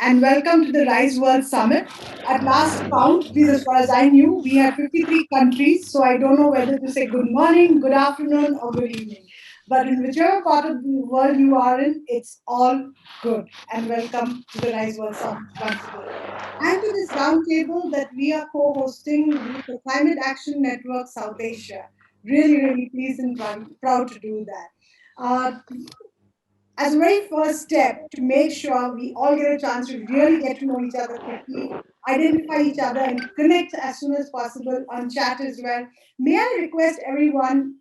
and welcome to the Rise World Summit. At last count, at least as far as I knew, we had 53 countries, so I don't know whether to say good morning, good afternoon, or good evening. But in whichever part of the world you are in, it's all good. And welcome to the Rise World Summit once again. And to this roundtable that we are co-hosting with the Climate Action Network South Asia. Really, really pleased and proud to do that. Uh, as a very first step to make sure we all get a chance to really get to know each other quickly, identify each other, and connect as soon as possible on chat as well, may I request everyone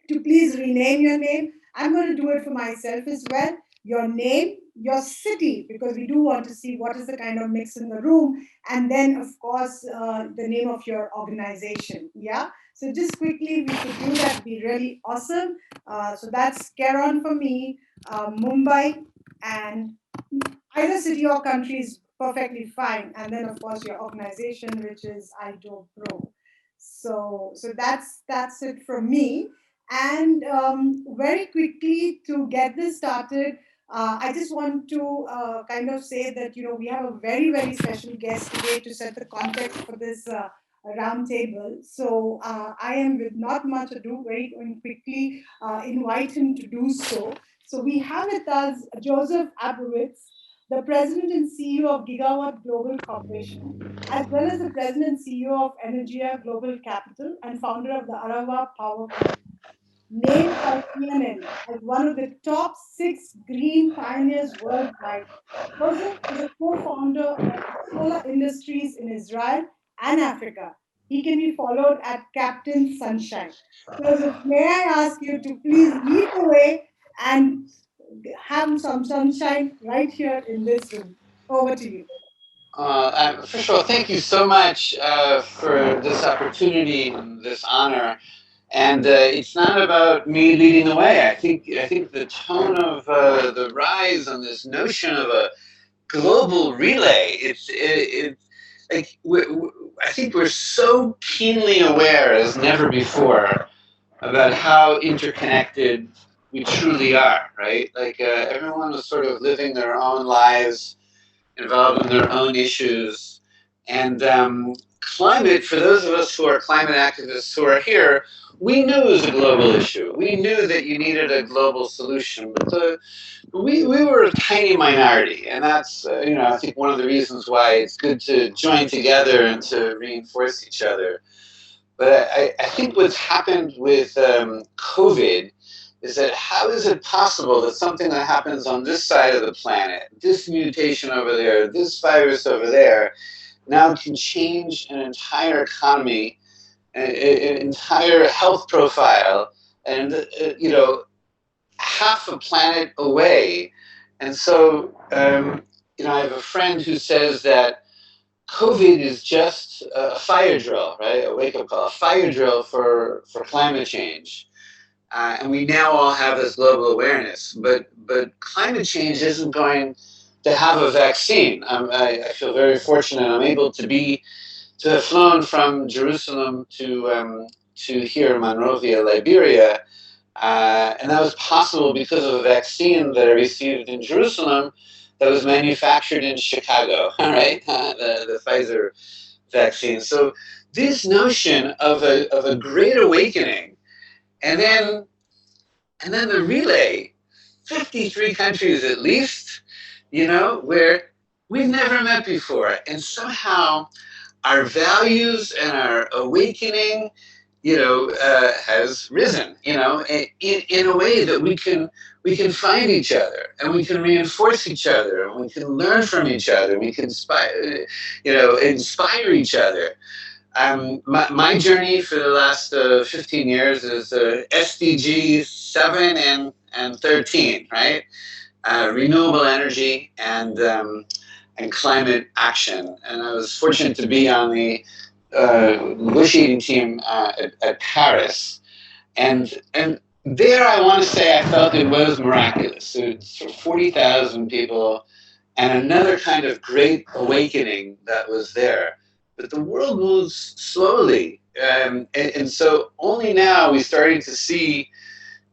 to please rename your name? I'm going to do it for myself as well. Your name, your city, because we do want to see what is the kind of mix in the room, and then, of course, the name of your organization. Yeah. So just quickly, we could do that. Be really awesome. So that's Karen for me, Mumbai, and either city or country is perfectly fine. And then, of course, your organization, which is IDO Pro. So that's it from me. And very quickly to get this started, I just want to kind of say that we have a very very special guest today to set the context for this roundtable. So I am with not much ado, very quickly invite him to do so. So we have with us Joseph Abowitz, the president and CEO of Gigawatt Global Corporation, as well as the president and CEO of Energia Global Capital and founder of the Arawa Power Company, named by CNN as one of the top 6 green pioneers worldwide. Joseph is a co-founder of Solar Industries in Israel and Africa. He can be followed at Captain Sunshine. Joseph, may I ask you to please lead the way and have some sunshine right here in this room. Over to you. First of all, thank you so much for this opportunity and this honor. And it's not about me leading the way. I think the tone of the rise on this notion of a global relay. I think we're so keenly aware as never before about how interconnected we truly are. Right? Everyone is sort of living their own lives, involved in their own issues. And climate, for those of us who are climate activists who are here, we knew it was a global issue. We knew that you needed a global solution, but we were a tiny minority, and that's I think one of the reasons why it's good to join together and to reinforce each other. But I think what's happened with COVID is that how is it possible that something that happens on this side of the planet, this mutation over there, this virus over there, now can change an entire economy, an entire health profile, and half a planet away. And so, I have a friend who says that COVID is just a fire drill, right? A wake up call, a fire drill for climate change. And we now all have this global awareness, but climate change isn't going to have a vaccine. I feel very fortunate. I'm able to have flown from Jerusalem to here, Monrovia, Liberia, and that was possible because of a vaccine that I received in Jerusalem that was manufactured in Chicago. All right, the Pfizer vaccine. So this notion of a great awakening, and then the relay, 53 countries at least, where we've never met before, and somehow our values and our awakening, has risen, in a way that we can find each other and we can reinforce each other and we can learn from each other. We can inspire each other. My journey for the last 15 years is SDG 7 and 13, right? Renewable energy and climate action. And I was fortunate to be on the negotiating team at Paris, and there I want to say I felt it was miraculous. It's 40,000 people, and another kind of great awakening that was there. But the world moves slowly, and so only now we're starting to see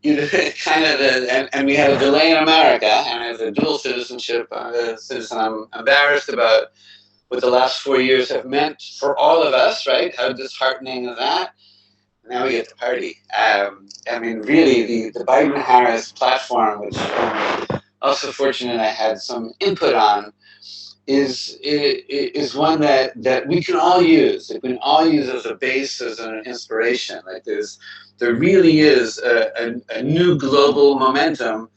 you know, kind of and we had a delay in America, and as a dual citizenship citizen, I'm embarrassed about what the last 4 years have meant for all of us, right? How disheartening is that? Now we get to party. I mean, really, the Biden Harris platform, which I'm also fortunate I had some input on, is one that we can all use. That we can all use as a base, as an inspiration. Like there really is a new global momentum.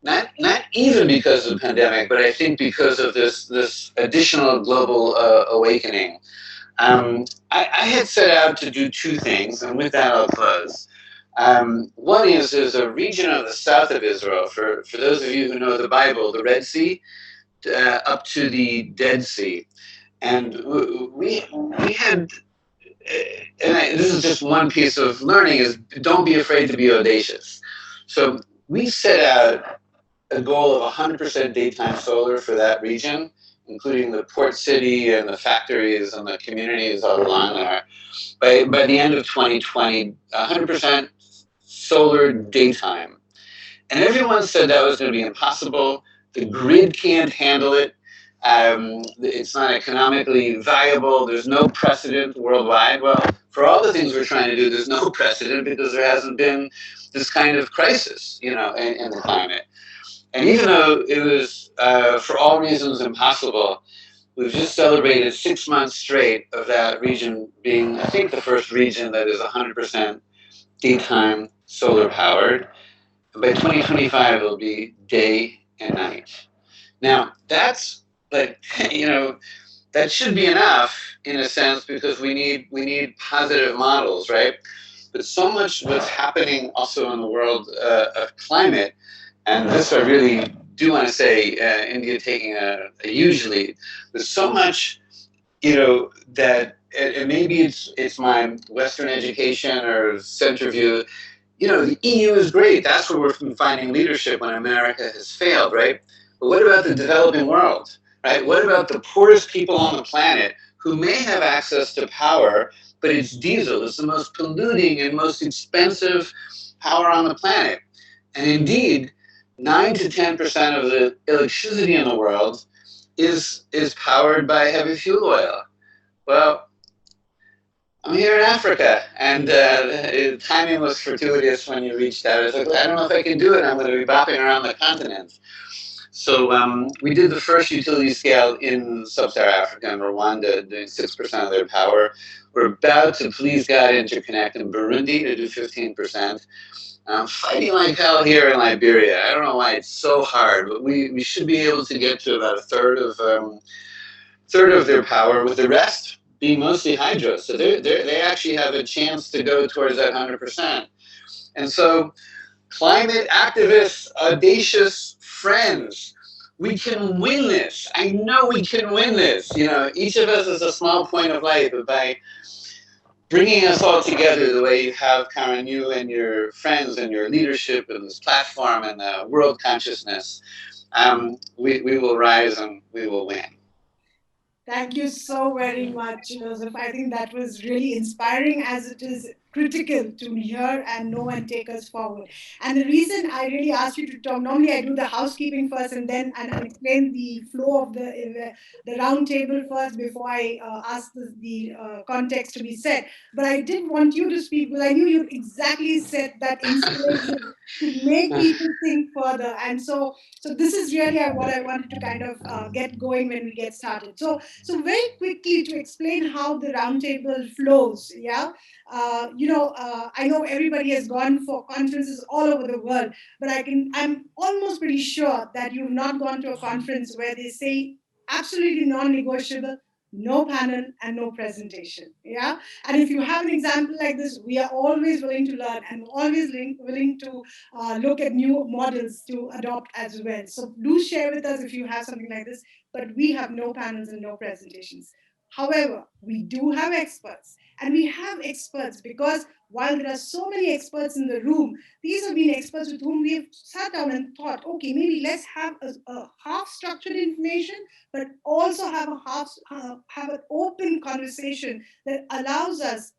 Not even because of the pandemic, but I think because of this additional global awakening. I had set out to do two things, and with that I'll close. One is there's a region of the south of Israel, for those of you who know the Bible, the Red Sea, up to the Dead Sea. And we had, this is just one piece of learning, is don't be afraid to be audacious. So we set out a goal of 100% daytime solar for that region, including the port city and the factories and the communities all along there. By the end of 2020, 100% solar daytime. And everyone said that was going to be impossible. The grid can't handle it. It's not economically viable. There's no precedent worldwide. Well, for all the things we're trying to do, there's no precedent because there hasn't been this kind of crisis, in the climate. And even though it was, for all reasons, impossible, we've just celebrated 6 months straight of that region being, I think, the first region that is 100% daytime solar powered. By 2025, it'll be day and night. Now, that's like, that should be enough in a sense because we need positive models, right? But so much what's happening also in the world of climate, and this I really do want to say, India taking a huge lead. There's so much, that and maybe it's my Western education or center view. The EU is great. That's where we're finding leadership when America has failed, right? But what about the developing world, right? What about the poorest people on the planet who may have access to power, but it's diesel. It's the most polluting and most expensive power on the planet. And indeed, 9 to 10% of the electricity in the world is powered by heavy fuel oil. Well, I'm here in Africa, and timing was fortuitous when you reached out. I was like, I don't know if I can do it. I'm going to be bopping around the continent. So we did the first utility scale in sub-Saharan Africa and Rwanda, doing 6% of their power. We're about to, please God, interconnect in Burundi to do 15%. I'm fighting like hell here in Liberia. I don't know why it's so hard, but we should be able to get to about a third of their power, with the rest being mostly hydro. So they actually have a chance to go towards that 100%. And so, climate activists, audacious friends, we can win this. I know we can win this. Each of us is a small point of light, but by bringing us all together the way you have, Karen, you and your friends and your leadership and this platform and world consciousness, we will rise and we will win. Thank you so very much, Joseph. I think that was really inspiring as it is critical to hear and know and take us forward. And the reason I really asked you to talk, normally I do the housekeeping first and then and explain the flow of the round table first before I ask the context to be set. But I did want you to speak because I knew you exactly set that inspiration to make people think further. And so this is really what I wanted to kind of get going when we get started. So very quickly to explain how the roundtable flows, yeah. I know everybody has gone for conferences all over the world, but I'm almost pretty sure that you've not gone to a conference where they say absolutely non-negotiable, no panel and no presentation. Yeah. And if you have an example like this, we are always willing to learn and always willing to look at new models to adopt as well. So do share with us if you have something like this, but we have no panels and no presentations. However, we do have experts, and we have experts because while there are so many experts in the room, these have been experts with whom we have sat down and thought, okay, maybe let's have a half structured information, but also have an open conversation that allows us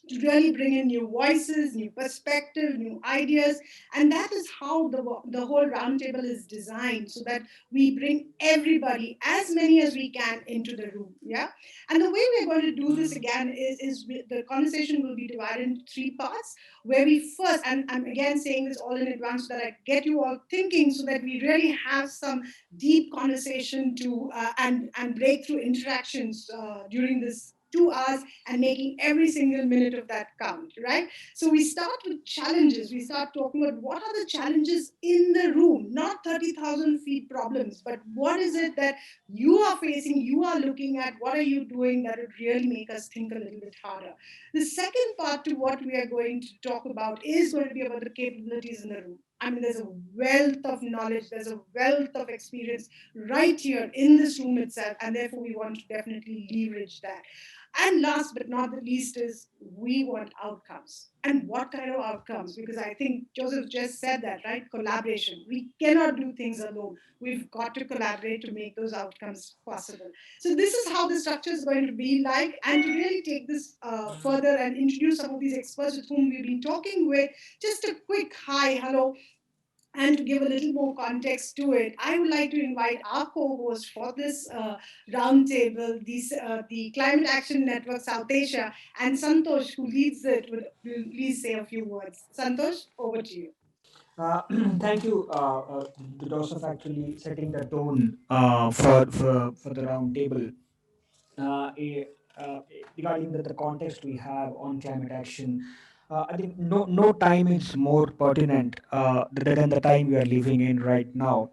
to really bring in new voices, new perspective, new ideas. And that is how the whole roundtable is designed, so that we bring everybody, as many as we can, into the room. Yeah. And the way we're going to do this again is the conversation will be divided into three parts, where we first, and I'm again saying this all in advance so that I get you all thinking, so that we really have some deep conversation to and breakthrough interactions during this 2 hours, and making every single minute of that count, right? So we start with challenges. We start talking about what are the challenges in the room, not 30,000 feet problems, but what is it that you are facing, you are looking at, what are you doing that would really make us think a little bit harder. The second part to what we are going to talk about is going to be about the capabilities in the room. I mean, there's a wealth of knowledge, there's a wealth of experience right here in this room itself, and therefore we want to definitely leverage that. And last but not the least is we want outcomes. And what kind of outcomes? Because I think Joseph just said that, right? Collaboration. We cannot do things alone. We've got to collaborate to make those outcomes possible. So this is how the structure is going to be like. And to really take this further and introduce some of these experts with whom we've been talking with, just a quick hi, hello, and to give a little more context to it, I would like to invite our co-host for this roundtable, the Climate Action Network South Asia, and Santosh, who leads it, will please say a few words. Santosh, over to you. Uh, Thank you, Joseph, actually setting the tone for the round table. uh, eh, Regarding the context we have on climate action, I think no time is more pertinent than the time we are living in right now.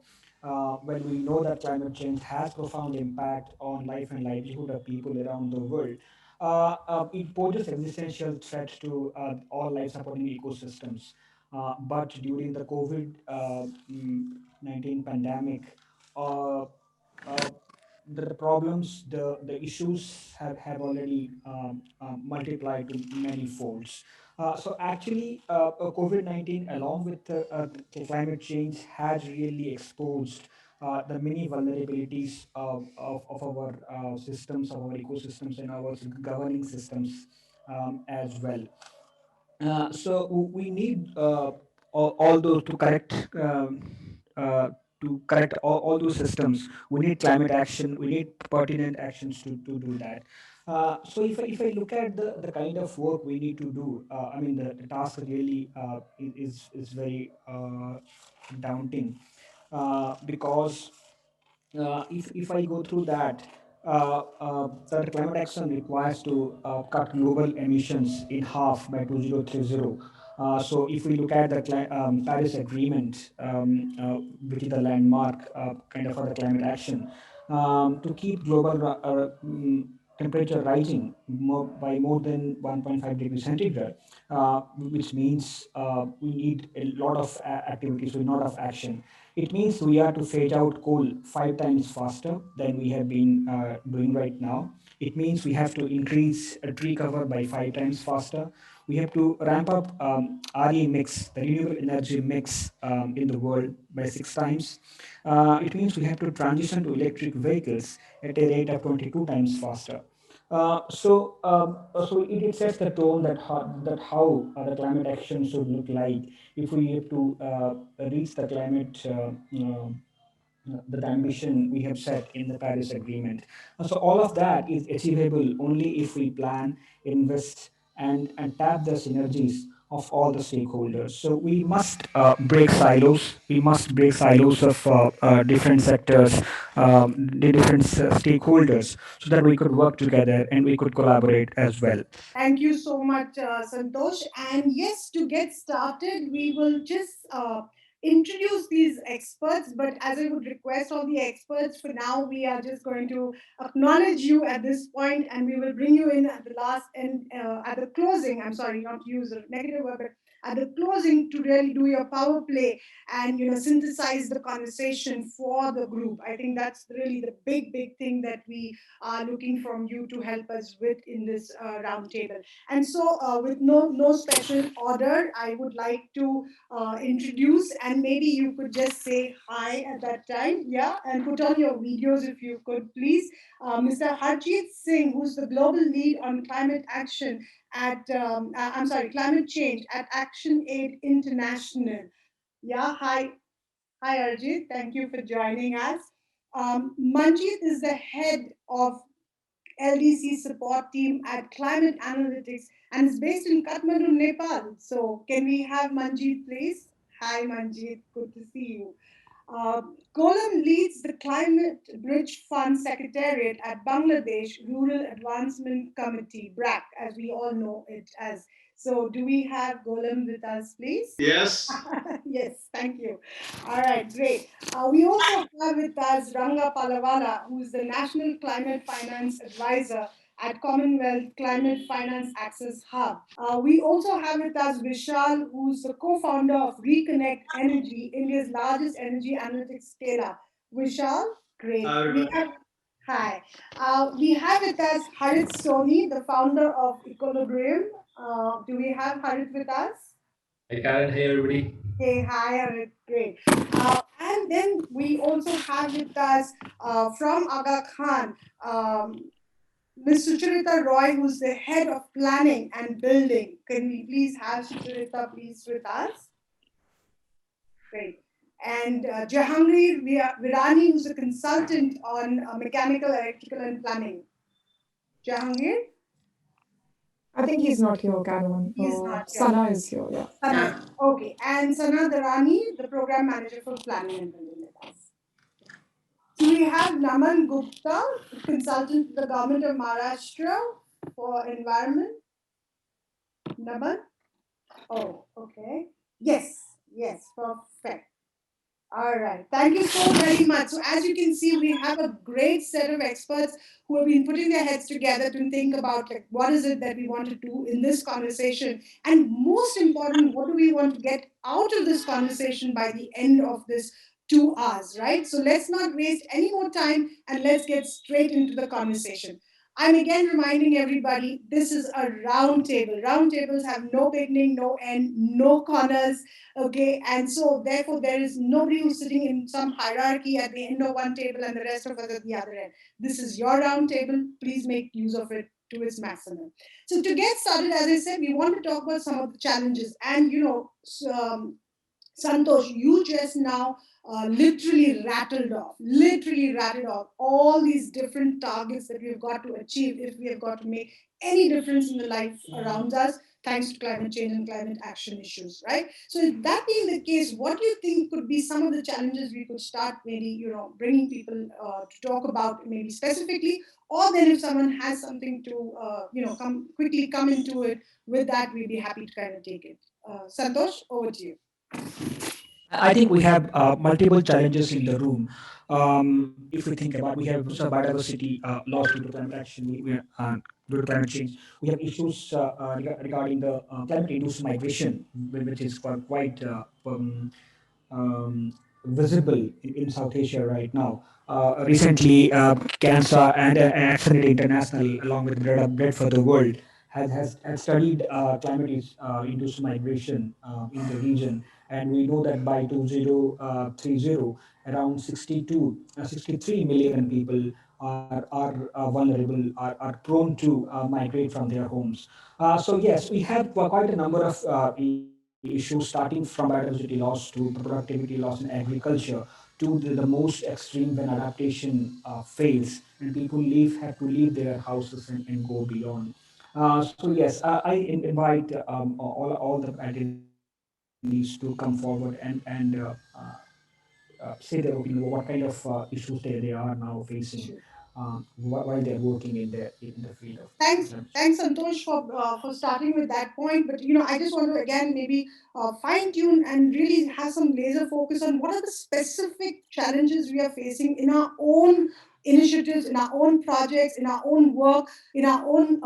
When we know that climate change has profound impact on life and livelihood of people around the world, it poses existential threats to all life-supporting ecosystems. But during the COVID-19 pandemic, uh, uh, the problems, the issues have already multiplied to many folds. So actually, COVID-19, along with the climate change, has really exposed the many vulnerabilities of our systems, of our ecosystems, and our governing systems as well. We need all those to correct all those systems. We need climate action. We need pertinent actions to do that. If I look at the kind of work we need to do, I mean the task really is very daunting, because if I go through that, the climate action requires to cut global emissions in half by 2030. So if we look at the Paris Agreement, which is the landmark kind of for the climate action, to keep global temperature rising by more than 1.5 degrees centigrade, which means we need a lot of activities, a lot of action. It means we are to phase out coal 5 times faster than we have been doing right now. It means we have to increase a tree cover by 5 times faster. We have to ramp up RE mix, the renewable energy mix in the world by 6 times. It means we have to transition to electric vehicles at a rate of 22 times faster. It sets the tone that how the climate action should look like if we have to reach the climate the ambition we have set in the Paris Agreement. So all of that is achievable only if we plan, invest, and tap the synergies of all the stakeholders. So we must break silos. We must break silos of different sectors, the different stakeholders, so that we could work together and we could collaborate as well. Thank you so much, Santosh. And yes, to get started, we will just introduce these experts. But as I would request all the experts, for now, we are just going to acknowledge you at this point, and we will bring you in at the last and at the closing. I'm sorry, not to use a negative word, but at the closing to really do your power play and synthesize the conversation for the group. I think that's really the big thing that we are looking from you to help us with in this roundtable. And so, with no special order, I would like to introduce, and maybe you could just say hi at that time, yeah, and put on your videos if you could, please. Mr. Harjeet Singh, who's the global lead on climate action at I'm sorry, climate change at Action Aid International. Yeah, hi Arjit. Thank you for joining us. Manjit is the head of LDC support team at Climate Analytics and is based in Kathmandu, Nepal. So, can we have Manjit, please? Hi, Manjit. Good to see you. Uh, Golam leads the Climate Bridge Fund Secretariat at Bangladesh Rural Advancement Committee, BRAC, as we all know it as. So, do we have Golam with us, please? Yes. Yes, thank you. All right, great. We also have with us Ranga Palavala, who is the National Climate Finance Advisor at Commonwealth Climate Finance Access Hub. We also have with us Vishal, who's the co-founder of Reconnect Energy, India's largest energy analytics scale-up. Vishal, great. Hi, We everybody. have Hi. We have with us Harit Soni, the founder of Equilibrium. Do we have Harit with us? Hey, Karen. Hey, everybody. Hey, hi, Harit. Great. And then we also have with us from Aga Khan, Ms. Sucharita Roy, who's the head of planning and building. Can we please have Sucharita please with us? Great. And Jahangir Virani, who's a consultant on mechanical, electrical, and plumbing. Jahangir? I think he's not here, Caravan. He is not here. Sana is here, yeah. Sana. Okay. And Sana Darani, the program manager for planning and building with us. So we have Naman Gupta, consultant to the government of Maharashtra for environment. Naman? Oh, okay. Yes, yes, perfect. All right. Thank you so very much. So, as you can see, we have a great set of experts who have been putting their heads together to think about like what is it that we want to do in this conversation, and most important, what do we want to get out of this conversation by the end of this 2 hours, right? So let's not waste any more time and let's get straight into the conversation. I'm again reminding everybody this is a round table. Round tables have no beginning, no end, no corners. Okay, and so therefore there is nobody who's sitting in some hierarchy at the end of one table and the rest of us at the other end. This is your round table. Please make use of it to its maximum. So to get started, as I said, we want to talk about some of the challenges. And Santosh, you just now literally rattled off all these different targets that we've got to achieve if we have got to make any difference in the life around us, thanks to climate change and climate action issues, right? So, that being the case, what do you think could be some of the challenges we could start maybe, bringing people to talk about maybe specifically, or then if someone has something to, come into it with that, we'd be happy to kind of take it. Santosh, over to you. I think we have multiple challenges in the room. If we think about, we have issues of biodiversity loss due to climate action, due to climate change. We have issues regarding the climate-induced migration, which is quite um, visible in South Asia right now. Recently, Cancer and Accelerate International, along with Bread for the World, has studied climate-induced migration in the region, and we know that by 2030, around 63 million people are vulnerable, are prone to migrate from their homes. So yes, we have quite a number of issues, starting from biodiversity loss to productivity loss in agriculture to the most extreme when adaptation fails and people have to leave their houses and go beyond. So yes, I invite all the attendees to come forward and say their opinion, what kind of issues they are now facing while they're working in the field of climate change. Thanks, Santosh, for starting with that point. But I just want to again maybe fine tune and really have some laser focus on what are the specific challenges we are facing in our own initiatives, in our own projects, in our own work, in our own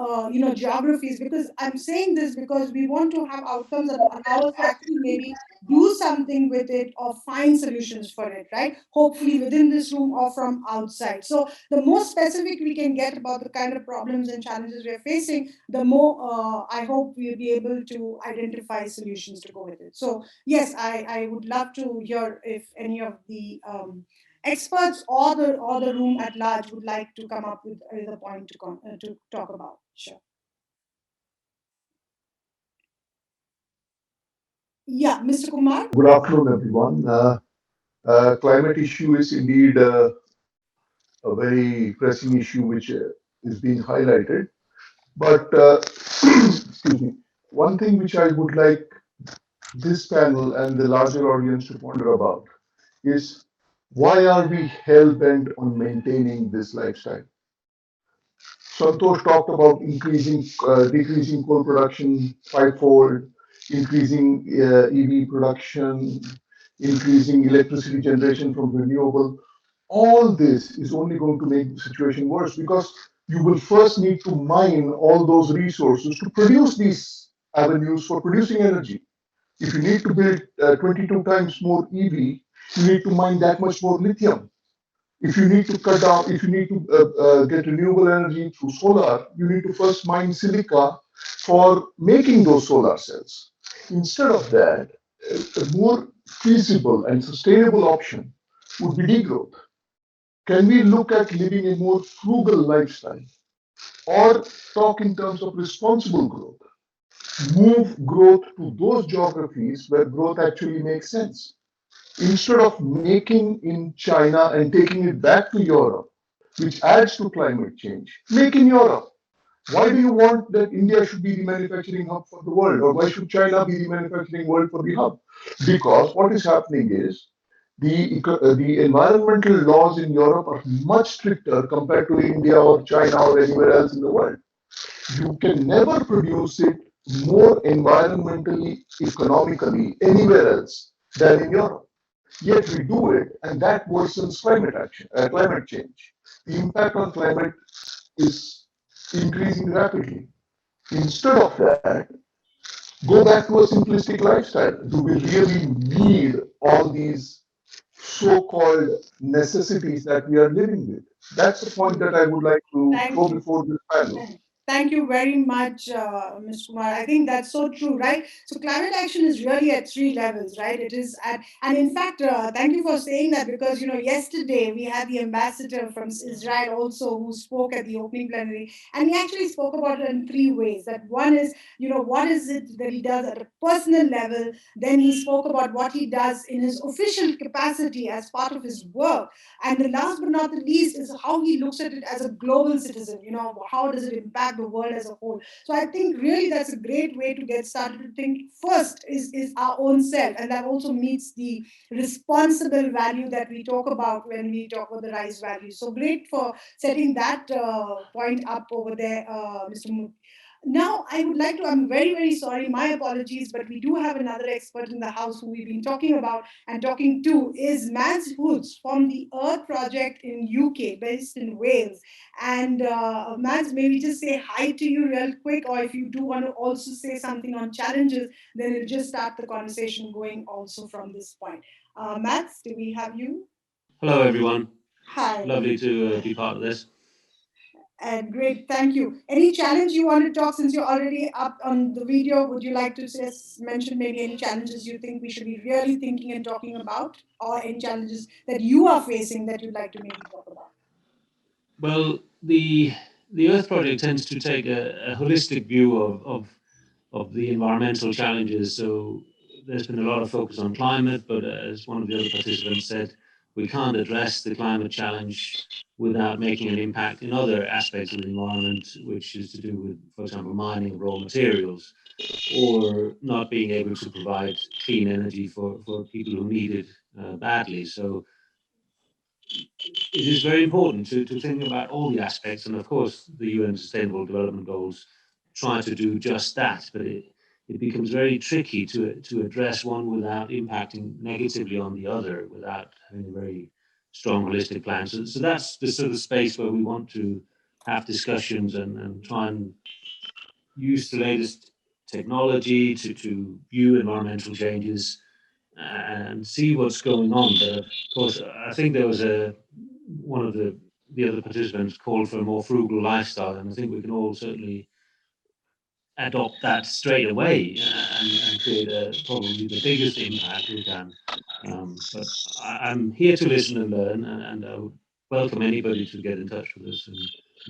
geographies. Because I'm saying this because we want to have outcomes that allow us to actually maybe do something with it or find solutions for it, right? Hopefully within this room or from outside. So the more specific we can get about the kind of problems and challenges we're facing, the more I hope we'll be able to identify solutions to go with it. So, yes, I would love to hear if any of the experts or the room at large would like to come up with a point to talk about. Sure. Yeah, Mr. Kumar. Good afternoon, everyone. Climate issue is indeed a very pressing issue which is being highlighted. But excuse me, one thing which I would like this panel and the larger audience to ponder about is why are we hell bent on maintaining this lifestyle? Santosh talked about decreasing coal production fivefold, increasing EV production, increasing electricity generation from renewable. All this is only going to make the situation worse because you will first need to mine all those resources to produce these avenues for producing energy. If you need to build 22 times more EV, you need to mine that much more lithium. If you need to cut down, if you need to get renewable energy through solar, you need to first mine silica for making those solar cells. Instead of that, a more feasible and sustainable option would be degrowth. Can we look at living a more frugal lifestyle or talk in terms of responsible growth? Move growth to those geographies where growth actually makes sense. Instead of making in China and taking it back to Europe, which adds to climate change, make in Europe. Why do you want that India should be the manufacturing hub for the world, or why should China be the manufacturing world for the hub? Because what is happening is the environmental laws in Europe are much stricter compared to India or China or anywhere else in the world. You can never produce it more environmentally, economically anywhere else than in Europe. Yet we do it, and that worsens climate change. The impact on climate is increasing rapidly. Instead of that, go back to a simplistic lifestyle. Do we really need all these so-called necessities that we are living with? That's the point that I would like to Thank throw you. before this panel. Thank you very much, Mr. Kumar. I think that's so true, right? So climate action is really at three levels, right? It is at, and in fact, thank you for saying that because yesterday we had the ambassador from Israel also who spoke at the opening plenary, and he actually spoke about it in three ways. That one is, what is it that he does at a personal level? Then he spoke about what he does in his official capacity as part of his work, and the last but not the least is how he looks at it as a global citizen. How does it impact the world as a whole? So I think really that's a great way to get started to think first is our own self. And that also meets the responsible value that we talk about when we talk about the rise value. So great for setting that point up over there, Mr. Mood. Now, I would like to, I'm very, very sorry, my apologies, but we do have another expert in the house who we've been talking about and talking to is Mads Hoods from the Earth Project in UK, based in Wales. And Mads, maybe just say hi to you real quick, or if you do want to also say something on challenges, then it'll just start the conversation going also from this point. Mads, do we have you? Hello, everyone. Hi. Lovely to be part of this. And great, thank you. Any challenge you want to talk since you're already up on the video? Would you like to just mention maybe any challenges you think we should be really thinking and talking about, or any challenges that you are facing that you'd like to maybe talk about? Well, the Earth Project tends to take a holistic view of the environmental challenges. So there's been a lot of focus on climate, but as one of the other participants said, we can't address the climate challenge without making an impact in other aspects of the environment, which is to do with, for example, mining of raw materials or not being able to provide clean energy for people who need it badly. So it is very important to think about all the aspects. And of course, the UN Sustainable Development Goals try to do just that, but it becomes very tricky to address one without impacting negatively on the other, without having a very strong holistic plan. So that's the sort of space where we want to have discussions and try and use the latest technology to view environmental changes and see what's going on. But of course, I think there was one of the other participants called for a more frugal lifestyle, and I think we can all certainly adopt that straight away and create probably the biggest impact we can. But I'm here to listen and learn, and I would welcome anybody to get in touch with us and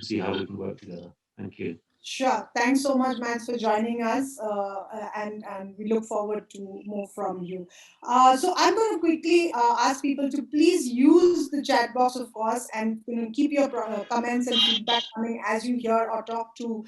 see how we can work together. Thank you. Sure. Thanks so much, Max, for joining us, and we look forward to more from you. So I'm going to quickly ask people to please use the chat box, of course, and keep your comments and feedback coming as you hear or talk to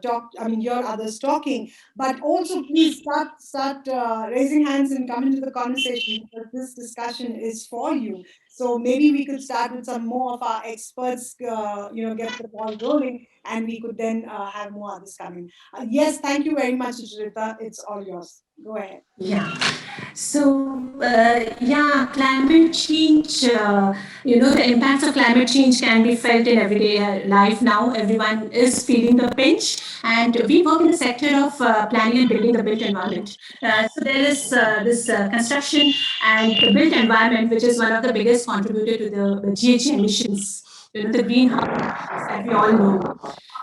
talk. I mean, hear others talking, but also please start raising hands and come into the conversation because this discussion is for you. So maybe we could start with some more of our experts, get the ball rolling, and we could then have more others coming. Yes, thank you very much, Sucharita. It's all yours. Go ahead. Yeah. So, yeah, climate change, the impacts of climate change can be felt in everyday life now. Everyone is feeling the pinch. And we work in the sector of planning and building the built environment. So, there is this construction and the built environment, which is one of the biggest contributor to the GHG emissions, the greenhouse gases that we all know.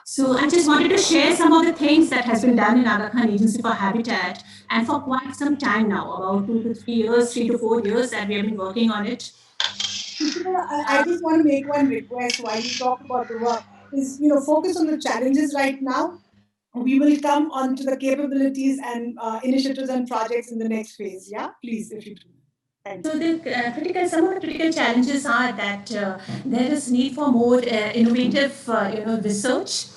So I just wanted to share some of the things that has been done in Aga Khan Agency for Habitat, and for quite some time now, about 2 to 3 years, 3 to 4 years that we have been working on it. Sucharita, I just want to make one request while you talk about the work is, focus on the challenges right now. We will come on to the capabilities and initiatives and projects in the next phase. Yeah, please, if you do. Thank So you. the some of the critical challenges are that there is need for more innovative, research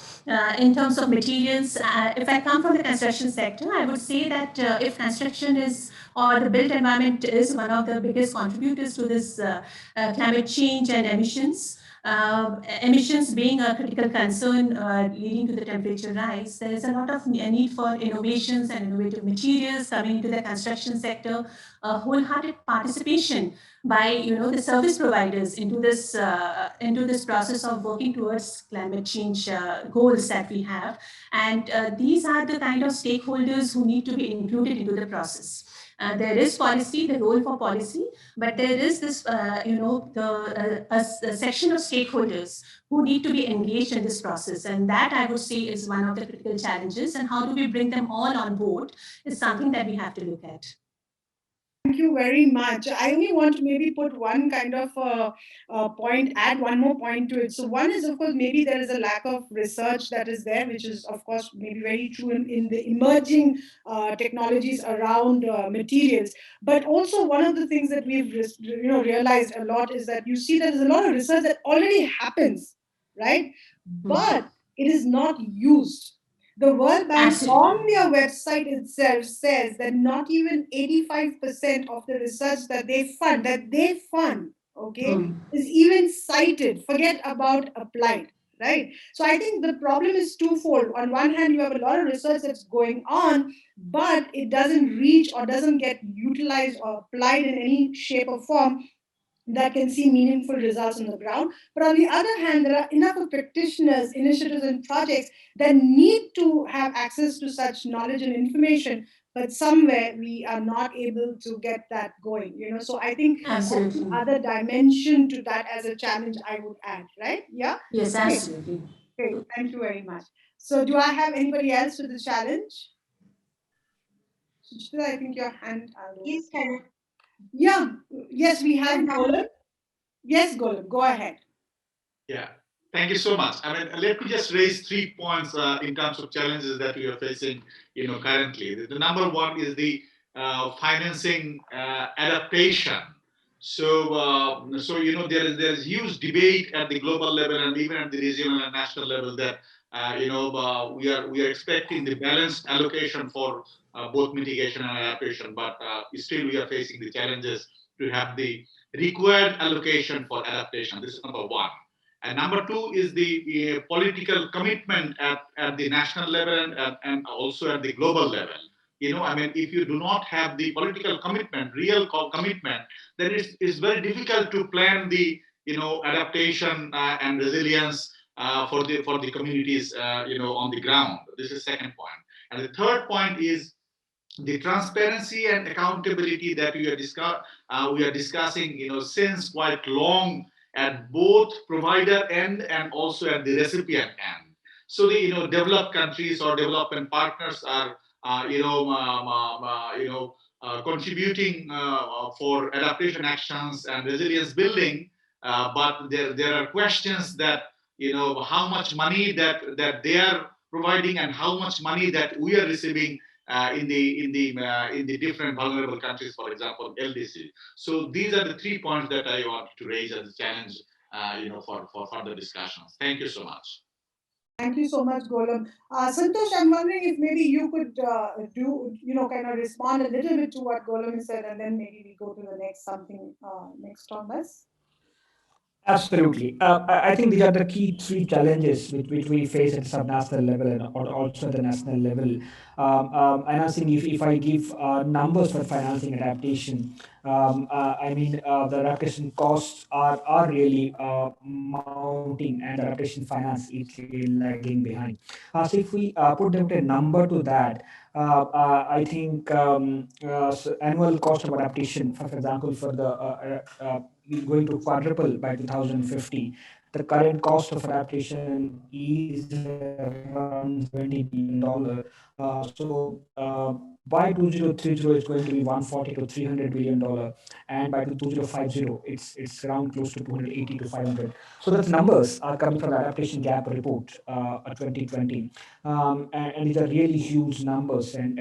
in terms of materials. If I come from the construction sector, I would say that if construction is or the built environment is one of the biggest contributors to this climate change and emissions. Emissions being a critical concern leading to the temperature rise, there is a lot of need for innovations and innovative materials coming into the construction sector, wholehearted participation by the service providers into this process of working towards climate change goals that we have, and these are the kind of stakeholders who need to be included into the process. There is policy, the role for policy, but there is this, a section of stakeholders who need to be engaged in this process. And that I would say is one of the critical challenges. And how do we bring them all on board is something that we have to look at. Thank you very much. I only want to maybe put one kind of point, add one more point to it. So, one is, of course, maybe there is a lack of research that is there, which is, of course, maybe very true in the emerging technologies around materials. But also, one of the things that we've realized a lot is that you see that there's a lot of research that already happens, right? But it is not used. The World Bank on Absolutely. their website itself says that not even 85% of the research that they fund, okay, Hmm. is even cited. Forget about applied, right? So I think the problem is twofold. On one hand, you have a lot of research that's going on, but it doesn't reach or doesn't get utilized or applied in any shape or form that can see meaningful results on the ground. But on the other hand, there are enough of practitioners, initiatives, and projects that need to have access to such knowledge and information. But somewhere we are not able to get that going. So I think that's the Absolutely. other dimension to that as a challenge I would add. Right? Yeah. Yes, Great. absolutely. Great. Thank you very much. So do I have anybody else with the challenge? Suchita, I think your hand. Yes, Karen. Yeah. Yes, we have Karen, Golan. Yes, Golan. Go ahead. Yeah, thank you so much. I mean, let me just raise 3 points in terms of challenges that we are facing, currently. The number one is the financing adaptation. So there is huge debate at the global level and even at the regional and national level that we are expecting the balanced allocation for both mitigation and adaptation, but still we are facing the challenges to have the required allocation for adaptation. This is number one. And number two is the political commitment at the national level and also at the global level. I mean, if you do not have the political commitment, real commitment, then it's very difficult to plan the adaptation and resilience for the communities on the ground. This is second point. And the third point is the transparency and accountability that we are discussing since quite long at both provider end and also at the recipient end. So the developed countries or development partners are contributing for adaptation actions and resilience building, but there are questions that how much money that they are providing and how much money that we are receiving in the different vulnerable countries, for example, LDC. So these are the 3 points that I want to raise as a challenge, for further discussions. Thank you so much. Thank you so much, Golam. Santosh, I'm wondering if maybe you could kind of respond a little bit to what Golam said, and then maybe we go to the next something next on this. Absolutely. I think these are the key three challenges which we face at subnational level and also at the national level. And I think if I give numbers for financing adaptation, I mean, the adaptation costs are really mounting, and the adaptation finance is really lagging behind. So if we put down a number to that, I think annual cost of adaptation, for example, for the is going to quadruple by 2050. The current cost of adaptation is around $70 billion. So by 2030 it's going to be 140 to $300 billion, and by 2050 it's around close to 280 to 500. So that's numbers are coming from the adaptation gap report 2020, and these are really huge numbers, and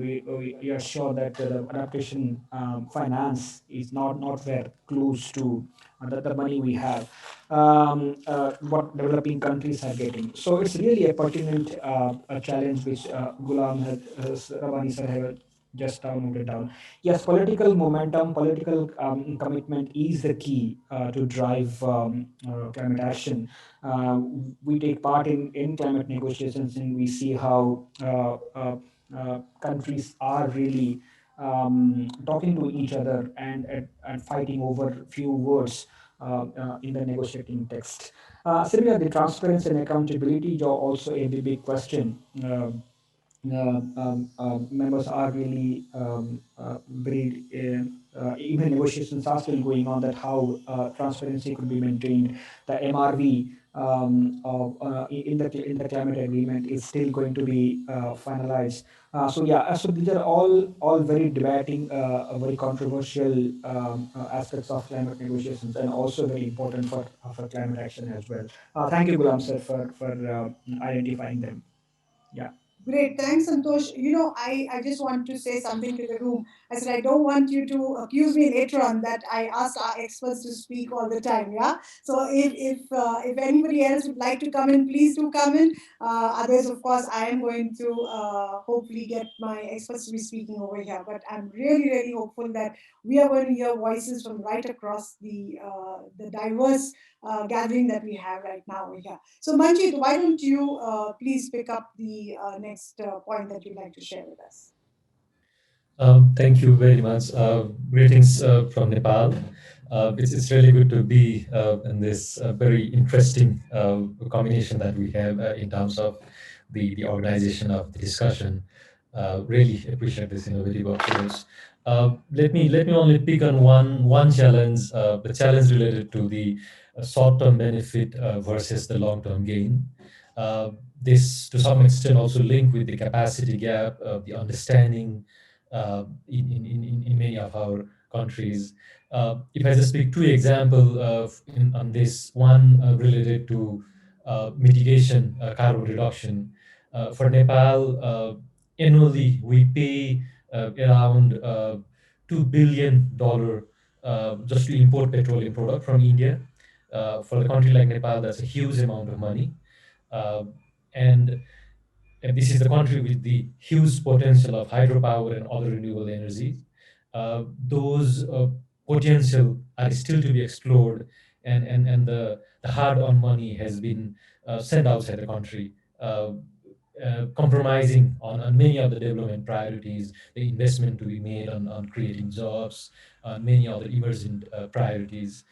we are sure that the adaptation finance is not where close to the money we have, what developing countries are getting. So it's really a pertinent a challenge which Gulam has Rabani sir have just noted down. Yes, political momentum, political commitment is the key to drive climate action. Uh, we take part in climate negotiations, and we see how countries are really talking to each other and fighting over few words in the negotiating text. Similarly, the transparency and accountability are also a big question. Members are really very even negotiations are still going on, that how transparency could be maintained. The MRV in the climate agreement is still going to be finalized. So these are all very debating, very controversial aspects of climate negotiations, and also very important for climate action as well. Thank you, Gulam sir, for identifying them. Yeah. Great, thanks, Santosh. I just want to say something to the room. I said I don't want you to accuse me later on that I ask our experts to speak all the time. Yeah. So if anybody else would like to come in, please do come in. Others, of course, I am going to hopefully get my experts to be speaking over here. But I'm really, really hopeful that we are going to hear voices from right across the diverse gathering that we have right now over here. So, Manjit, why don't you please pick up the next point that you'd like to share with us? Thank you very much. Greetings from Nepal. It's really good to be in this very interesting combination that we have in terms of the organization of the discussion. Really appreciate this innovative approach. Let me only pick on one challenge, the challenge related to the short-term benefit versus the long-term gain. This, to some extent, also linked with the capacity gap, the understanding in many of our countries. If I just pick two examples on this, one related to mitigation, carbon reduction. For Nepal, annually we pay around $2 billion just to import petroleum product from India. For a country like Nepal, that's a huge amount of money. Uh, and this is the country with the huge potential of hydropower and other renewable energies. Those potential are still to be explored, and the hard-earned money has been sent outside the country, compromising on many of the development priorities, the investment to be made on creating jobs, many other emerging priorities.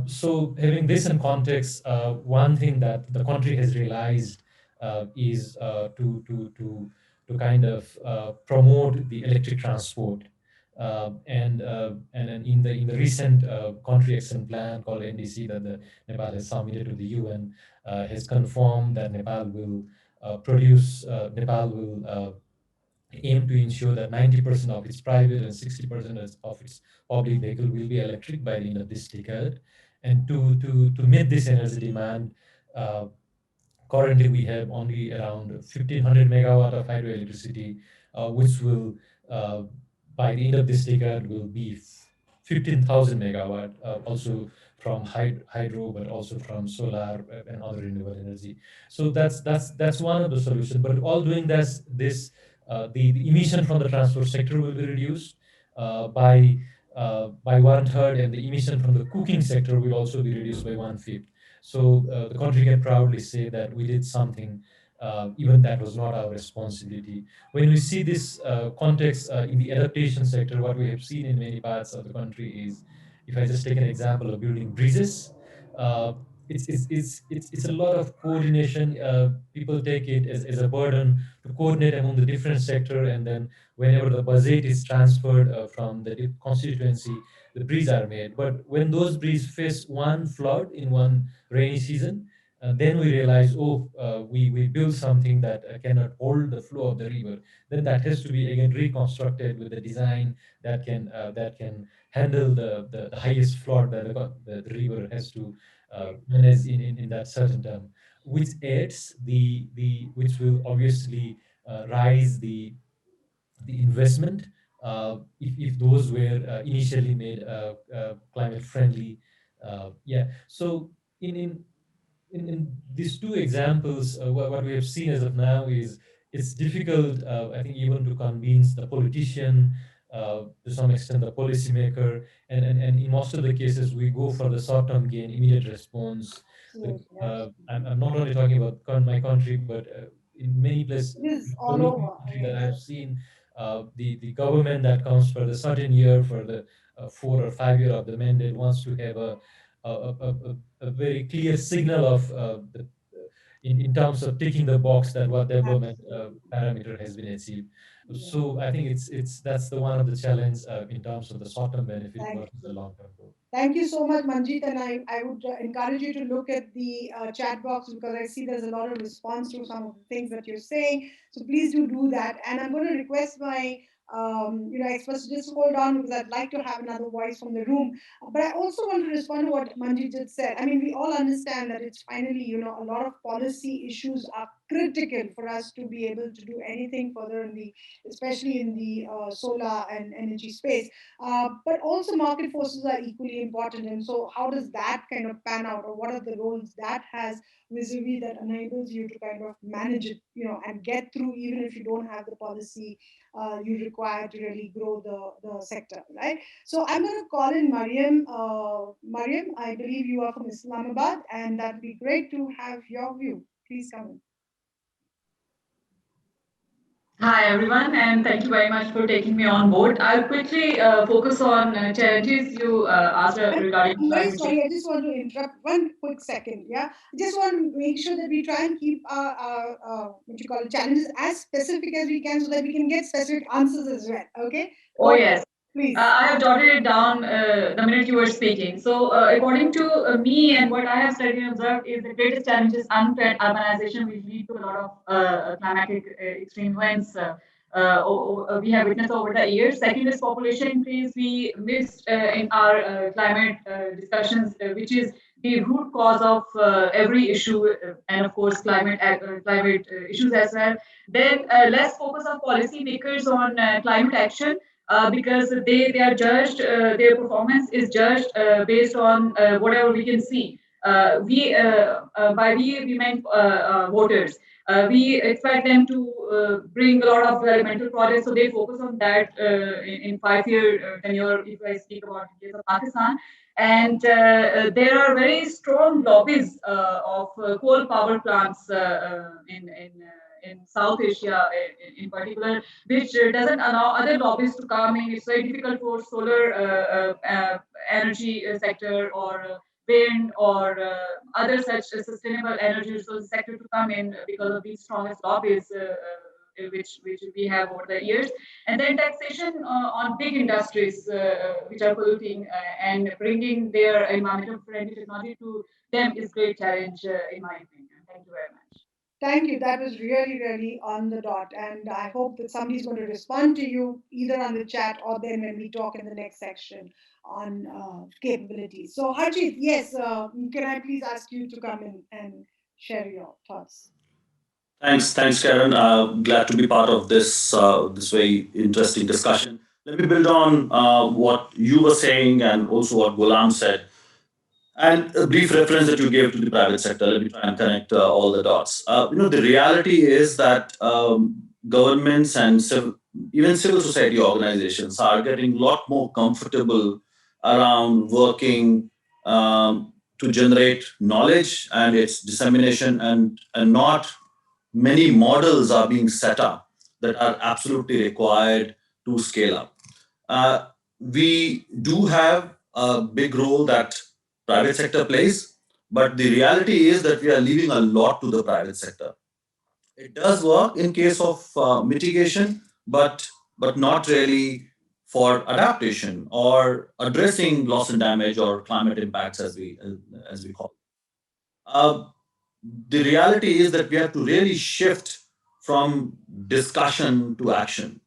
So having this in context, one thing that the country has realized is to kind of promote the electric transport. And in the recent country action plan called NDC that the Nepal has submitted to the UN, has confirmed that Nepal will aim to ensure that 90% of its private and 60% of its public vehicle will be electric by the end of this decade. And to meet this energy demand, currently we have only around 1,500 megawatt of hydroelectricity, which will, uh, by the end of this decade, will be 15,000 megawatt, also from hydro, but also from solar and other renewable energy. So that's one of the solutions. But all doing the emission from the transport sector will be reduced by one third, and the emission from the cooking sector will also be reduced by one fifth. So the country can proudly say that we did something, even that was not our responsibility. When we see this context in the adaptation sector, what we have seen in many parts of the country is, if I just take an example of building bridges, uh, it's a lot of coordination. People take it as a burden to coordinate among the different sector, and then whenever the budget is transferred from the constituency, the bridges are made. But when those bridges face one flood in one rainy season, then we realize, oh, we built something that cannot hold the flow of the river. Then that has to be again reconstructed with the design that can handle the highest flood that the river has to manage in that certain term, which adds which will obviously rise the investment, if those were initially made climate friendly. Yeah. So in in in these two examples, what we have seen as of now is it's difficult, I think, even to convince the politician, to some extent the policymaker, and in most of the cases we go for the short-term gain, immediate response. Absolutely, I'm not only talking about my country, but in many places, it is all developing over. country that I Yes. have seen, the government that comes for the certain year, for the 4 or 5 year of the mandate, wants to have a very clear signal of in terms of ticking the box that what development Absolutely. parameter has been achieved. Yeah. So I think it's that's the one of the challenge in terms of the short-term benefit Thank versus the you. long-term goal. Thank you so much, Manjeet. And I would encourage you to look at the chat box because I see there's a lot of response to some of the things that you're saying. So please do that. And I'm going to request my experts to just hold on because I'd like to have another voice from the room. But I also want to respond to what Manjeet just said. I mean, we all understand that it's finally, a lot of policy issues are critical for us to be able to do anything further in the, especially in the solar and energy space. But also market forces are equally important. And so how does that kind of pan out, or what are the roles that has vis-a-vis that enables you to kind of manage it, and get through even if you don't have the policy you require to really grow the sector, right? So I'm going to call in Mariam. Mariam, I believe you are from Islamabad, and that'd be great to have your view. Please come in. Hi, everyone, and thank you very much for taking me on board. I'll quickly focus on challenges you asked regarding I'm very climate change. sorry. I just want to interrupt one quick second. Yeah, I just want to make sure that we try and keep our what you call it, challenges as specific as we can, so that we can get specific answers as well. Okay, Oh, go ahead, yes. please. I have jotted it down the minute you were speaking. So, according to me and what I have studied and observed, is the greatest challenge is unplanned urbanization, which lead to a lot of climatic extreme events. We have witnessed over the years. Second is population increase. We missed in our climate discussions, which is the root cause of every issue, and of course, climate issues as well. Then, less focus of policymakers on climate action because they are judged, their performance is judged based on whatever we can see. By we meant voters. We expect them to bring a lot of developmental projects, so they focus on that in 5 year tenure. If I speak about the case of Pakistan, and there are very strong lobbies of coal power plants in South Asia, in particular, which doesn't allow other lobbies to come in. It's very difficult for solar energy sector or wind or other such sustainable energy resource sector to come in because of these strongest lobbies. Which we have over the years, and then taxation on big industries which are polluting and bringing their environmental friendly technology to them is great challenge in my opinion. Thank you very much. Thank you. That was really, really on the dot. And I hope that somebody's going to respond to you either on the chat or then when we talk in the next section on capabilities. So, Harjit, yes, can I please ask you to come in and share your thoughts. Thanks, Karen. Glad to be part of this very interesting discussion. Let me build on what you were saying and also what Gulam said, and a brief reference that you gave to the private sector. Let me try and connect all the dots. The reality is that governments and even civil society organizations are getting a lot more comfortable around working to generate knowledge and its dissemination, and not many models are being set up that are absolutely required to scale up. Uh, we do have a big role that private sector plays, but the reality is that we are leaving a lot to the private sector. It does work in case of mitigation, but not really for adaptation or addressing loss and damage or climate impacts as we call it. Uh, the reality is that we have to really shift from discussion to action.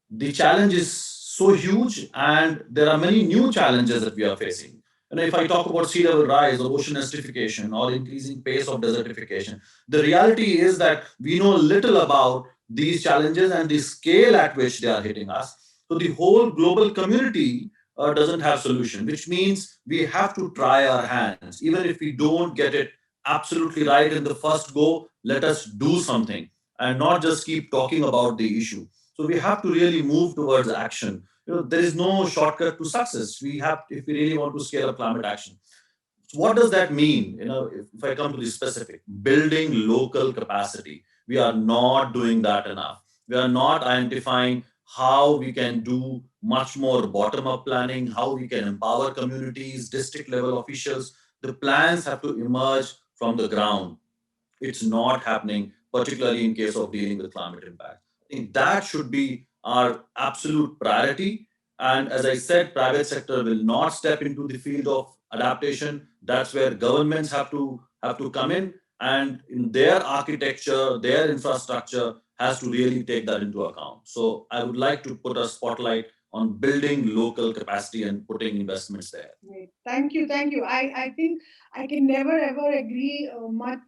The challenge is so huge, and there are many new challenges that we are facing. And if I talk about sea level rise or ocean acidification or increasing pace of desertification, the reality is that we know little about these challenges and the scale at which they are hitting us. So the whole global community doesn't have solution, which means we have to try our hands. Even if we don't get it absolutely right in the first go, let us do something and not just keep talking about the issue. So we have to really move towards action. There is no shortcut to success. We have, if we really want to scale up climate action. So what does that mean? If I come to the specific, building local capacity, we are not doing that enough. We are not identifying how we can do much more bottom-up planning, how we can empower communities, district level officials. The plans have to emerge from the ground. It's not happening, particularly in case of dealing with climate impact. I think that should be our absolute priority. And as I said, private sector will not step into the field of adaptation. That's where governments have to come in, and in their architecture, their infrastructure has to really take that into account. So I would like to put a spotlight on building local capacity and putting investments there. Great. Thank you. Thank you. I think I can never ever agree much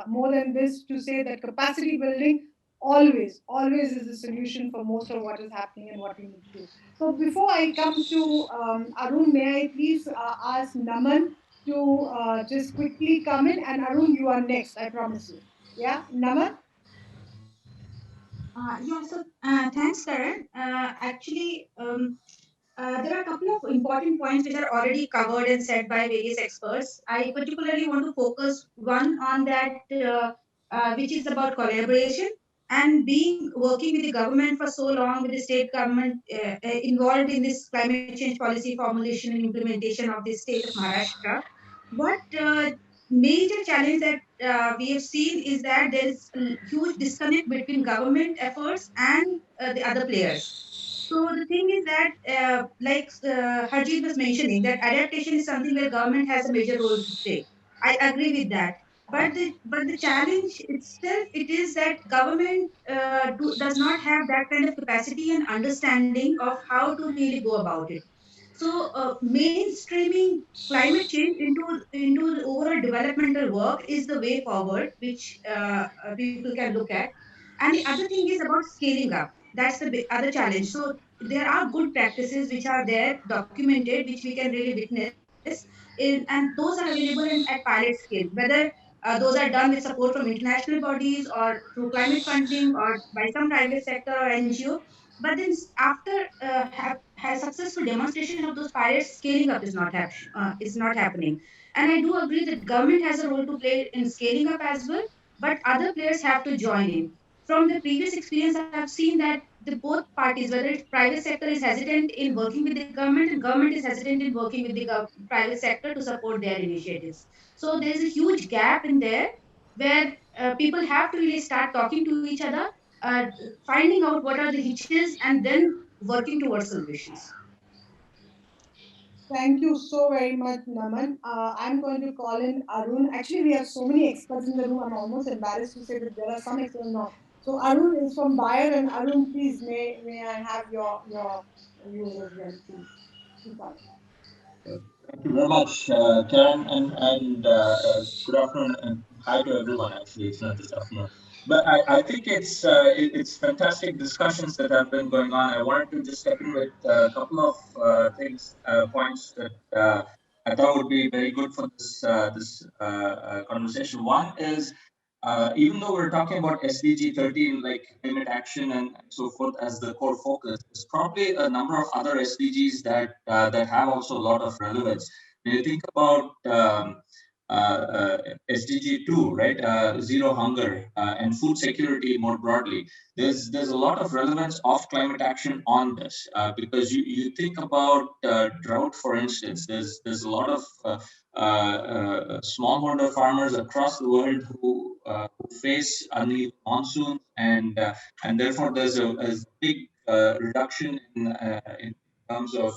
more than this to say that capacity building always is the solution for most of what is happening and what we need to do. So before I come to Arun, may I please ask Naman to just quickly come in, and Arun, you are next. I promise you. Yeah, Naman. Thanks, Karan. There are a couple of important points which are already covered and said by various experts. I particularly want to focus one on that, which is about collaboration and being working with the government for so long, with the state government involved in this climate change policy formulation and implementation of the state of Maharashtra. What major challenge that we have seen is that there is a huge disconnect between government efforts and the other players. So the thing is that, Harjeet was mentioning, that adaptation is something where government has a major role to play. I agree with that. But the challenge itself, it is that government does not have that kind of capacity and understanding of how to really go about it. So mainstreaming climate change into the overall developmental work is the way forward, which people can look at. And the other thing is about scaling up. That's the other challenge. So there are good practices which are there documented, which we can really witness and those are available at pilot scale, whether those are done with support from international bodies or through climate funding or by some private sector or NGO. But then after has successful demonstration of those pilots, scaling up is not happening. And I do agree that government has a role to play in scaling up as well, but other players have to join in. From the previous experience, I've seen that the both parties, whether it's private sector is hesitant in working with the government, and government is hesitant in working with the private sector to support their initiatives. So there's a huge gap in there where people have to really start talking to each other, uh, finding out what are the hitches, and then working towards solutions. Thank you so very much, Naman. I'm going to call in Arun. Actually, we have so many experts in the room. I'm almost embarrassed to say that there are some experts not. So Arun is from Bayer, and Arun, please, may I have your views as well, please. Keep on. Thank you very much, Karen, and good afternoon and hi to everyone. Actually, it's not just afternoon, but I think it's fantastic discussions that have been going on. I wanted to just step in with a couple of things, points that I thought would be very good for this conversation. One is even though we're talking about SDG 13, like climate action and so forth, as the core focus, there's probably a number of other SDGs that have also a lot of relevance. When you think about SDG 2, right, zero hunger and food security more broadly, there's a lot of relevance of climate action on this because you think about drought, for instance. There's a lot of smallholder farmers across the world who face uneven monsoons, and therefore there's a big reduction in terms of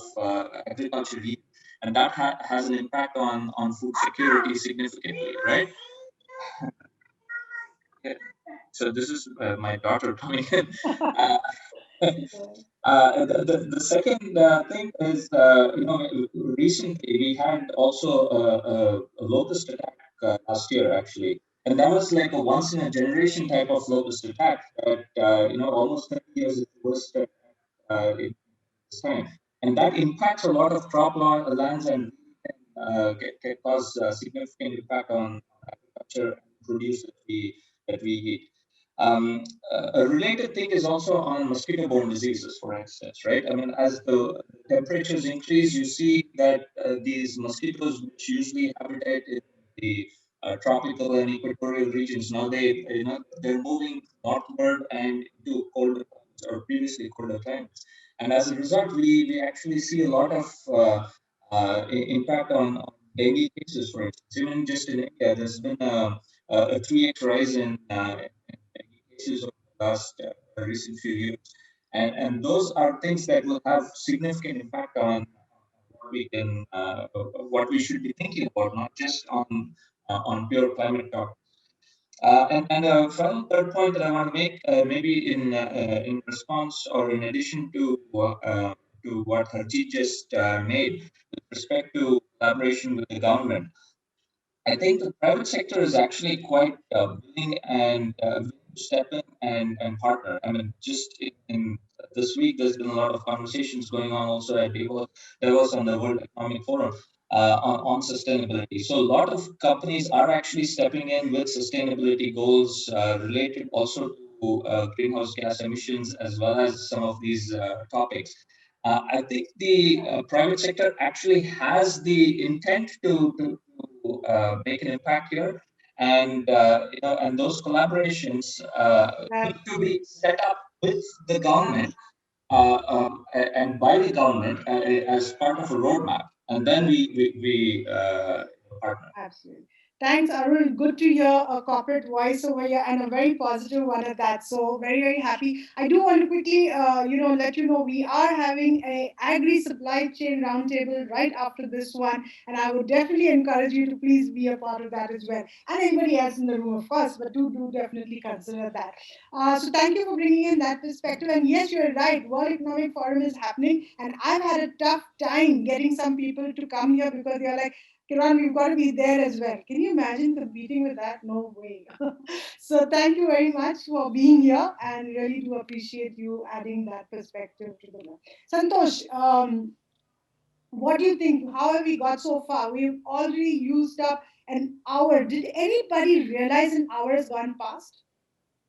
agriculture yield, and that has an impact on food security significantly, right? Yeah. So this is my daughter coming in. Uh, the second thing is, recently we had also a locust attack last year, actually, and that was like a once in a generation type of locust attack that, almost 30 years is the worst in this time. And that impacts a lot of lands and can cause significant impact on agriculture and produce that we eat. A related thing is also on mosquito-borne diseases, for instance, right? I mean, as the temperatures increase, you see that these mosquitoes, which usually habitat in the tropical and equatorial regions, now they're moving northward and into colder climates or previously colder climates, and as a result, we actually see a lot of impact on dengue cases, for instance. Even just in India, there's been a 3x rise in cases over the last recent few years. And those are things that will have significant impact on what we should be thinking about, not just on pure climate talk. And a final third point that I want to make, maybe in response or in addition to what Harjeet just made with respect to collaboration with the government. I think the private sector is actually quite willing and willing to step in and partner. I mean, just in this week, there's been a lot of conversations going on also at Davos on the World Economic Forum on sustainability. So a lot of companies are actually stepping in with sustainability goals related also to greenhouse gas emissions as well as some of these topics. I think the private sector actually has the intent to make an impact here, and those collaborations need to be set up with the government and by the government as part of a roadmap, and then we partner. Absolutely. Thanks, Arul. Good to hear a corporate voice over here and a very positive one at that. So very, very happy. I do want to quickly, let you know we are having a agri supply chain roundtable right after this one, and I would definitely encourage you to please be a part of that as well, and anybody else in the room, of course. But do definitely consider that. So thank you for bringing in that perspective. And yes, you're right. World Economic Forum is happening, and I've had a tough time getting some people to come here because they're like, Kiran, we've got to be there as well. Can you imagine competing with that? No way. So thank you very much for being here, and really do appreciate you adding that perspective to the work. Santosh, what do you think? How have we got so far? We've already used up an hour. Did anybody realize an hour has gone past?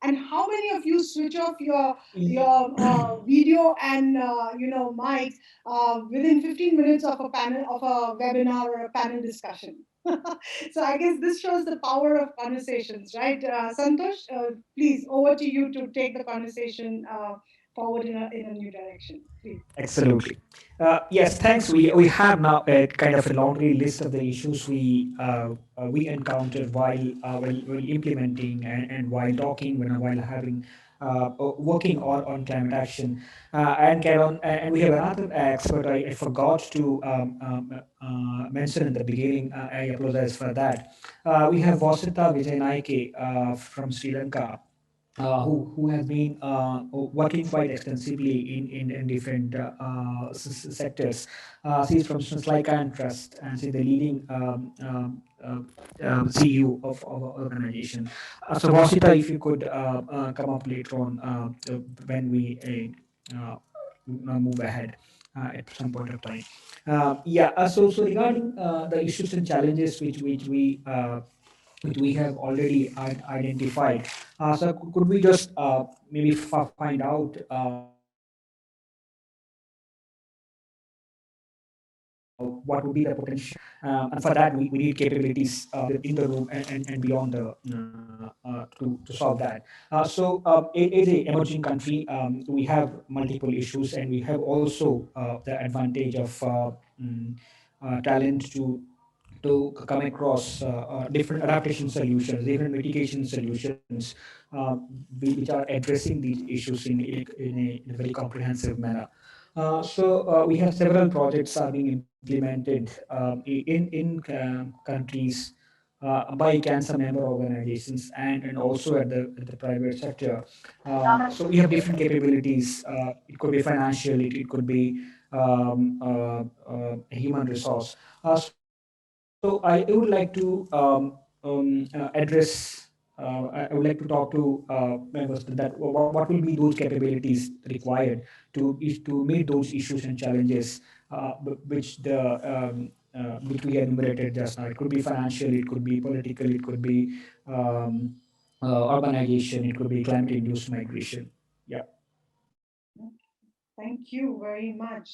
And how many of you switch off your video and mics within 15 minutes of a panel of a webinar or a panel discussion? So I guess this shows the power of conversations, right? Santosh, please over to you to take the conversation forward in a new direction, please. Absolutely. Yes, thanks. We have now a kind of a laundry list of the issues we encountered while implementing and while talking while having working on climate action. And Karen, and we have another expert I forgot to mention in the beginning. I apologize for that. We have Vasita Vijay Naike from Sri Lanka, who has been working quite extensively in different sectors. She's from Sri Lankan Trust, and she's the leading CEO of our organization. So, Vasita, if you could come up later on when we move ahead at some point of time. Yeah. So regarding the issues and challenges which we have already identified. So could we just maybe find out what would be the potential and for that we need capabilities within the room and beyond to solve that. It is a emerging country. We have multiple issues and we have also the advantage of talent to come across different adaptation solutions, different mitigation solutions, which are addressing these issues in a very comprehensive manner. We have several projects are being implemented in countries by cancer member organizations and also at the private sector. So we have different capabilities. It could be financial, it could be human resource. So I would like to address. I would like to talk to members that what will be those capabilities required to meet those issues and challenges which we enumerated just now. It could be financial, it could be political, it could be um, urbanization, it could be climate-induced migration. Yeah. Thank you very much.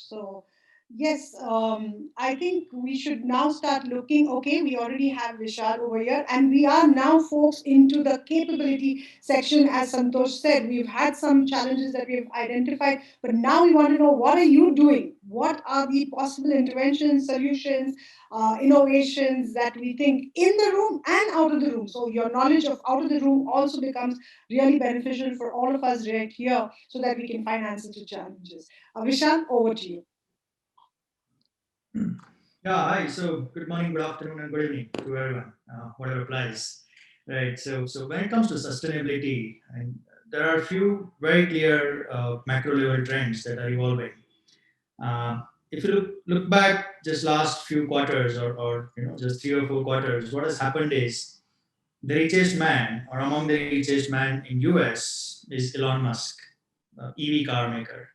Yes, I think we should now start looking. Okay, we already have Vishal over here, and we are now, folks, into the capability section. As Santosh said, we've had some challenges that we've identified, but now we want to know what are you doing? What are the possible interventions, solutions, innovations that we think in the room and out of the room? So, your knowledge of out of the room also becomes really beneficial for all of us right here so that we can find answers to challenges. Vishal, over to you. Yeah, hi. So, good morning, good afternoon, and good evening to everyone, whatever applies. Right. So when it comes to sustainability, and there are a few very clear macro level trends that are evolving. If you look back just last few quarters or just 3 or 4 quarters, what has happened is the richest man or among the richest man in US is Elon Musk, EV car maker.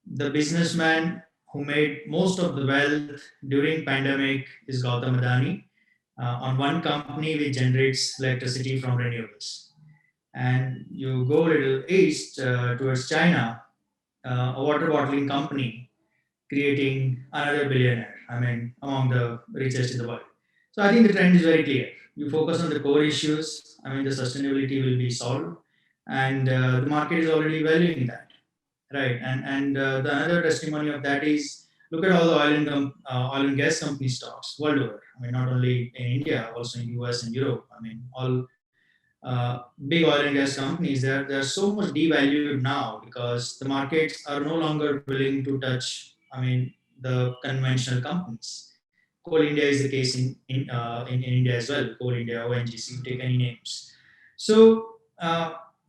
The businessman who made most of the wealth during pandemic is Gautam Adani on one company which generates electricity from renewables. And you go a little east towards China, a water bottling company creating another billionaire. I mean, among the richest in the world. So I think the trend is very clear. You focus on the core issues. I mean, the sustainability will be solved, and the market is already valuing that. Right, and the another testimony of that is look at all the oil and gas company stocks world over. I mean, not only in India, also in US and Europe. I mean, all big oil and gas companies they're so much devalued now because the markets are no longer willing to touch. I mean, the conventional companies. Coal India is the case in India as well. Coal India, ONGC, take any names. So,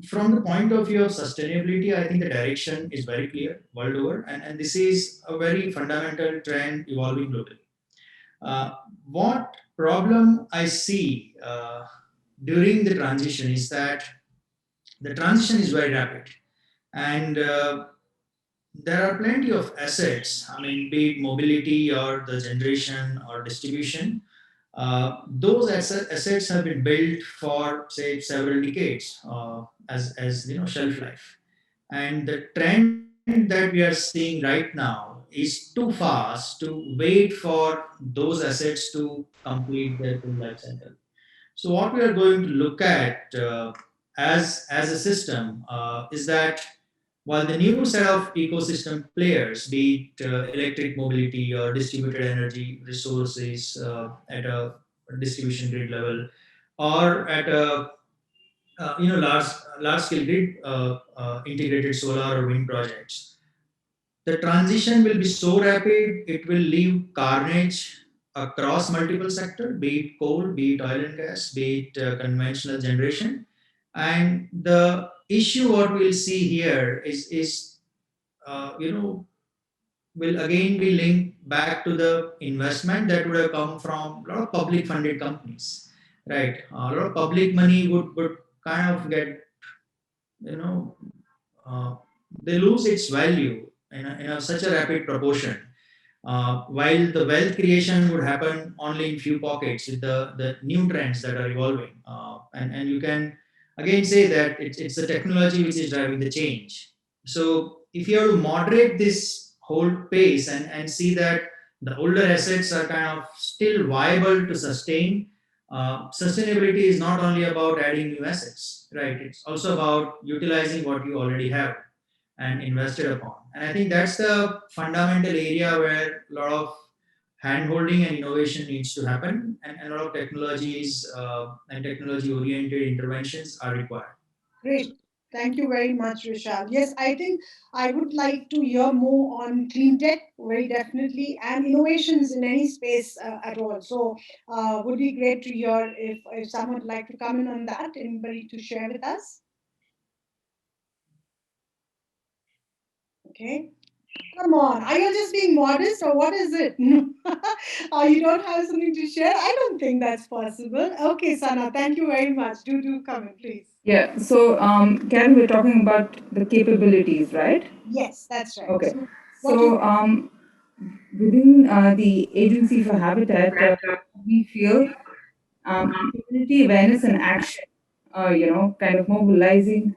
from the point of view of sustainability, I think the direction is very clear world over, and this is a very fundamental trend evolving globally. What problem I see during the transition is that the transition is very rapid, and there are plenty of assets. I mean, be it mobility or the generation or distribution, those assets have been built for say several decades as shelf life, and the trend that we are seeing right now is too fast to wait for those assets to complete their full life cycle. So what we are going to look at as a system is that while the new set of ecosystem players, be it electric mobility or distributed energy resources at a distribution grid level, or at a large scale grid integrated solar or wind projects, the transition will be so rapid it will leave carnage across multiple sectors, be it coal, be it oil and gas, be it conventional generation, And the issue what we'll see here is you know, will again be linked back to the investment that would have come from a lot of public funded companies, right? A lot of public money would kind of get, you know, uh, they lose its value in such a rapid proportion. While the wealth creation would happen only in few pockets with the new trends that are evolving. And you can again say that it's the technology which is driving the change. So if you have to moderate this whole pace and see that the older assets are kind of still viable to sustain, sustainability is not only about adding new assets, right? It's also about utilizing what you already have and invested upon. And I think that's the fundamental area where a lot of hand holding and innovation needs to happen, and a lot of technologies and technology oriented interventions are required. Great. Thank you very much, Vishal. Yes, I think I would like to hear more on clean tech, very definitely, and innovations in any space at all. So, would be great to hear if someone would like to come in on that. Anybody to share with us? Okay. Come on, are you just being modest or what is it? You don't have something to share? I don't think that's possible. Okay, Sana, thank you very much. Do come in, please. Yeah. So, Karen, we're talking about the capabilities, right? Yes, that's right. Okay. So, what you So, within the Agency for Habitat, we feel community awareness and action, kind of mobilizing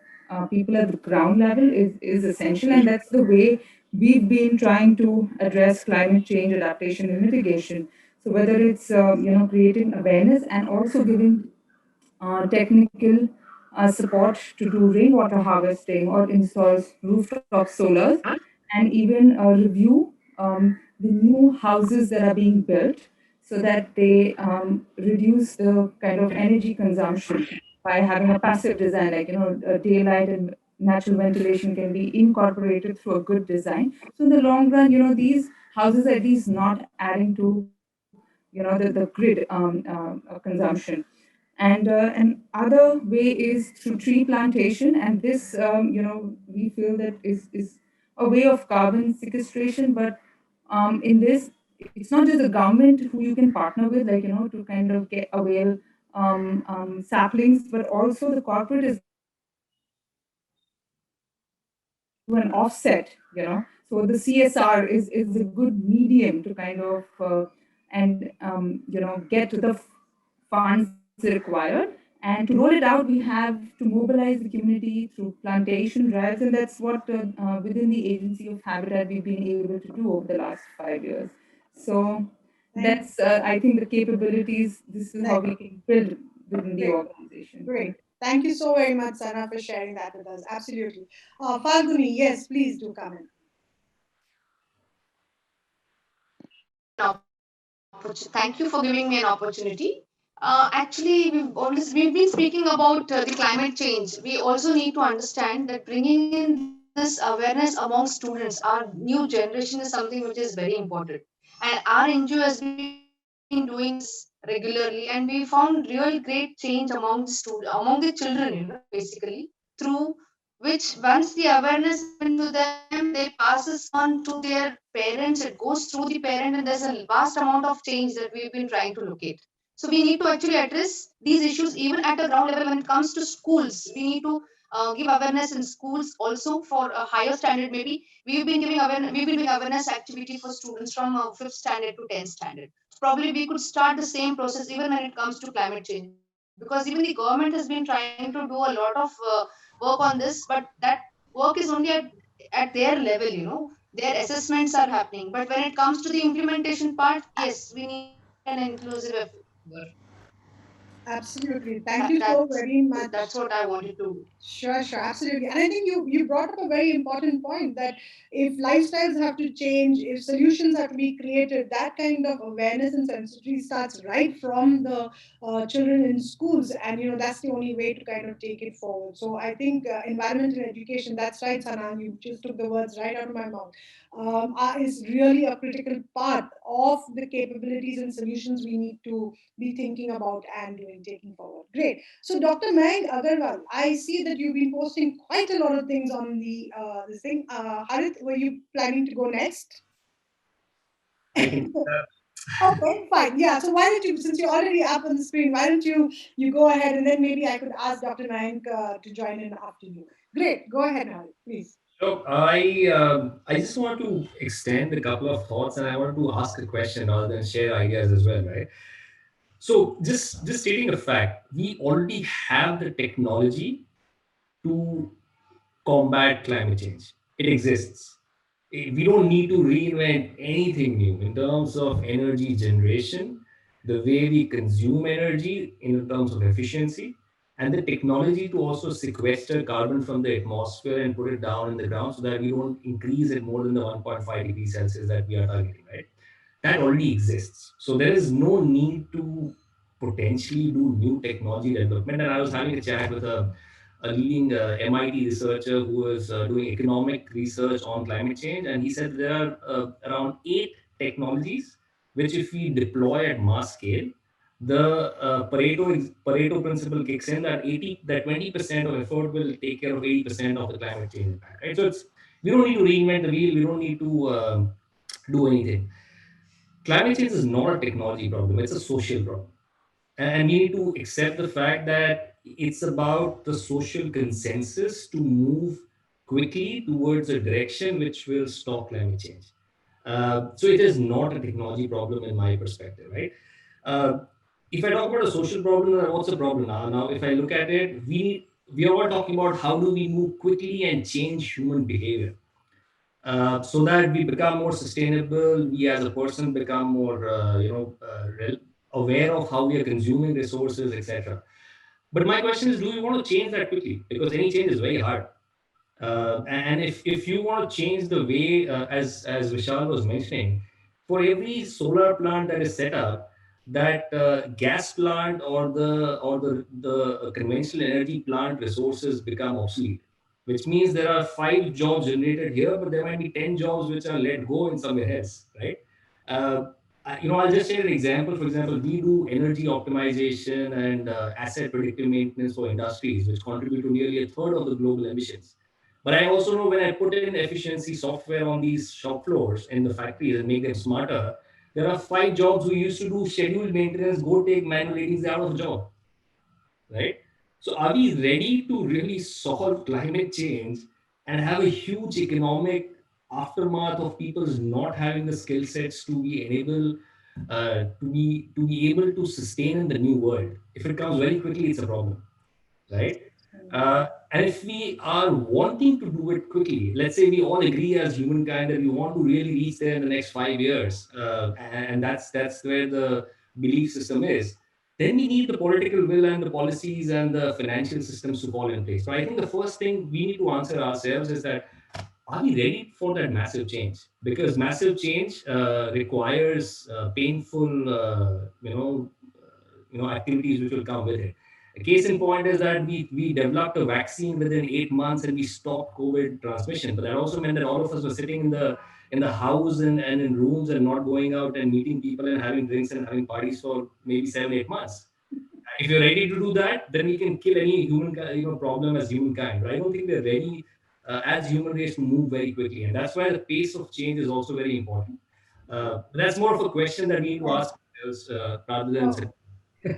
people at the ground level is essential. And that's the way we've been trying to address climate change adaptation and mitigation. So whether it's, creating awareness and also giving technical support to do rainwater harvesting or install rooftop solars and even review the new houses that are being built so that they reduce the kind of energy consumption by having a passive design, like, daylight and natural ventilation can be incorporated through a good design. So in the long run, these houses are at least not adding to, the grid consumption. And an other way is through tree plantation, and this, we feel that is a way of carbon sequestration. But in this, it's not just the government who you can partner with, like, to kind of get avail saplings, but also the corporate as well can do an offset. So the CSR is a good medium to kind of and get to the funds required. And to roll it out, we have to mobilize the community through plantation drives, and that's what within the Agency of Habitat we've been able to do over the last 5 years. So thank that's, I think, the capabilities. This is how we can build within the great. organization. Great. Thank you so very much, Sana, for sharing that with us. Absolutely. Falguni, yes, please do come in. Thank you for giving me an opportunity. Actually, we've been speaking about the climate change. We also need to understand that bringing in this awareness among students, our new generation, is something which is very important. And our NGO has been doing this regularly, and we found real great change among among the children, basically, through which once the awareness is given to them, they passes on to their parents. It goes through the parent, and there's a vast amount of change that we've been trying to locate. So we need to actually address these issues even at a ground level. When it comes to schools, we need to give awareness in schools also for a higher standard. Maybe we've been doing awareness activity for students from fifth standard to 10th standard. So probably we could start the same process even when it comes to climate change, because even the government has been trying to do a lot of work on this, but that work is only at their level. Their assessments are happening, but when it comes to the implementation part, yes, we need an inclusive Absolutely. Thank you so very that's much. what I wanted to. Sure, sure, absolutely. And I think you brought up a very important point that if lifestyles have to change, if solutions have to be created, that kind of awareness and sensitivity starts right from the children in schools, and that's the only way to kind of take it forward. So I think environmental education. That's right, Sana. You just took the words right out of my mouth. Is really a critical part of the capabilities and solutions we need to be thinking about and doing. doing, taking forward. Great. So, Dr. Mayank Agarwal, I see that you've been posting quite a lot of things on the this thing. Harith, were you planning to go next? I can. Okay, fine. Yeah. So why don't you, since you're already up on the screen, why don't you go ahead and then maybe I could ask Dr. Nayank to join in after you. Great. Go ahead, Harith, please. So I just want to extend a couple of thoughts, and I want to ask a question rather than share ideas as well, right? So just stating a fact, we already have the technology to combat climate change. It exists. We don't need to reinvent anything new in terms of energy generation, the way we consume energy in terms of efficiency, and the technology to also sequester carbon from the atmosphere and put it down in the ground so that we don't increase it more than the 1.5 degrees Celsius that we are targeting, right? That already exists. So there is no need to potentially do new technology development. And I was having a chat with a leading MIT researcher who was doing economic research on climate change, and he said there are around 8 technologies which, if we deploy at mass scale, the Pareto principle kicks in that 20% of effort will take care of 80% of the climate change impact. Right, so it's we don't need to reinvent the wheel. We don't need to do anything. Climate change is not a technology problem; it's a social problem. And we need to accept the fact that it's about the social consensus to move quickly towards a direction which will stop climate change. So it is not a technology problem in my perspective, right? Uh, if I talk about a social problem, then what's the problem now? Now, if I look at it, we are all talking about how do we move quickly and change human behavior so that we become more sustainable. We as a person become more, aware of how we are consuming resources, etc. But my question is, do we want to change that quickly? Because any change is very hard. And if you want to change the way, as Vishal was mentioning, for every solar plant that is set up, that gas plant or the conventional energy plant resources become obsolete, which means there are 5 jobs generated here, but there might be 10 jobs which are let go in somewhere else, right? Uh, I'll just share an example. For example, we do energy optimization and asset predictive maintenance for industries, which contribute to nearly a third of the global emissions. But I also know when I put in efficiency software on these shop floors in the factories and make them smarter, there are 5 jobs who used to do scheduled maintenance, go take manual readings, they're out of job, right? So are we ready to really solve climate change and have a huge economic aftermath of people not having the skill sets to be enable to be able to sustain in the new world? If it comes very quickly, it's a problem, right? And if we are wanting to do it quickly, let's say we all agree as humankind that we want to really reach there in the next 5 years, and that's where the belief system is. Then we need the political will and the policies and the financial systems to fall in place. So I think the first thing we need to answer ourselves is that, are we ready for that massive change? Because massive change requires painful, activities which will come with it. A case in point is that we developed a vaccine within 8 months and we stopped COVID transmission. But that also meant that all of us were sitting in the house and in rooms and not going out and meeting people and having drinks and having parties for maybe 7 8 months. If you're ready to do that, then we can kill any problem as humankind. But I don't think we're ready as human race to move very quickly, and that's why the pace of change is also very important. But that's more of a question that we need to ask ourselves rather than. Oh,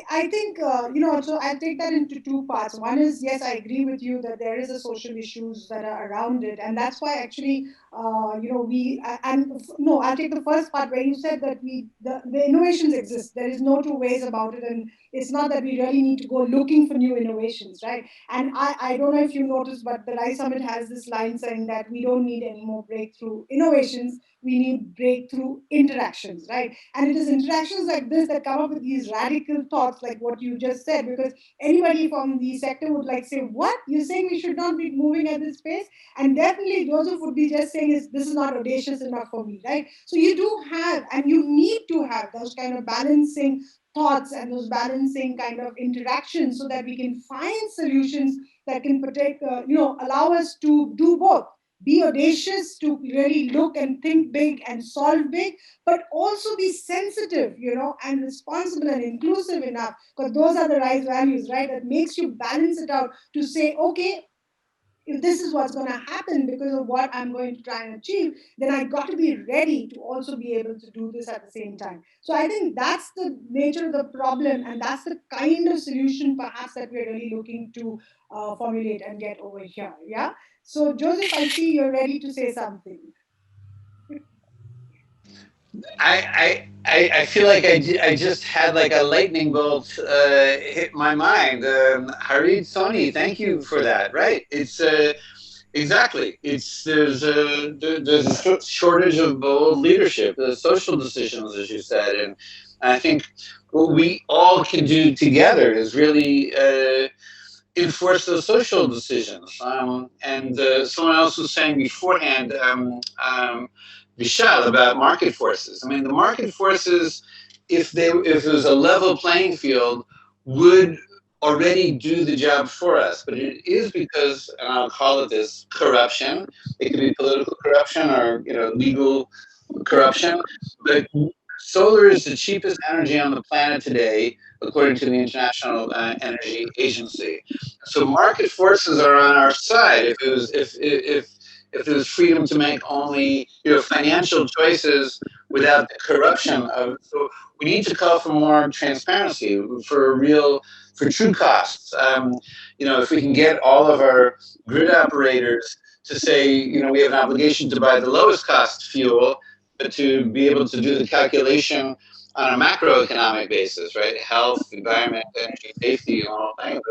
I think, so I'll take that into two parts. One is, yes, I agree with you that there is a social issues that are around it. And that's why actually, no, I'll take the first part where you said that the innovations exist. There is no two ways about it. And it's not that we really need to go looking for new innovations, right? And I don't know if you noticed, but the Rise Summit has this line saying that we don't need any more breakthrough innovations. We need breakthrough interactions, right? And it is interactions like this that come up with these radical thoughts, like what you just said, because anybody from the sector would like say, "What you're saying? We should not be moving at this pace." And definitely, Joseph would be just saying, "Is this is not audacious enough for me?" Right? So you do have, and you need to have those kind of balancing thoughts and those balancing kind of interactions so that we can find solutions that can protect, allow us to do both. be audacious to really look and think big and solve big, but also be sensitive, and responsible and inclusive enough, because those are the right values, right? That makes you balance it out to say, okay, if this is what's going to happen because of what I'm going to try and achieve, then I got to be ready to also be able to do this at the same time. So I think that's the nature of the problem, and that's the kind of solution perhaps that we're really looking to formulate and get over here. Yeah. So Joseph, I see you're ready to say something. I feel like I just had like a lightning bolt hit my mind. Harid, Sony, thank you for that. Right? It's exactly. It's there's a shortage of bold leadership, the social decisions, as you said, and I think what we all can do together is really enforce those social decisions. And someone else was saying beforehand, Vishal, about market forces. I mean, the market forces, if it was a level playing field, would already do the job for us. But it is because, and I'll call it this, corruption. It could be political corruption or legal corruption, but solar is the cheapest energy on the planet today, according to the International Energy Agency. So market forces are on our side. If it was freedom to make only financial choices without the corruption of, so we need to call for more transparency for true costs. If we can get all of our grid operators to say, we have an obligation to buy the lowest cost fuel, but to be able to do the calculation on a macroeconomic basis, right? Health, environment, energy, safety, and all things.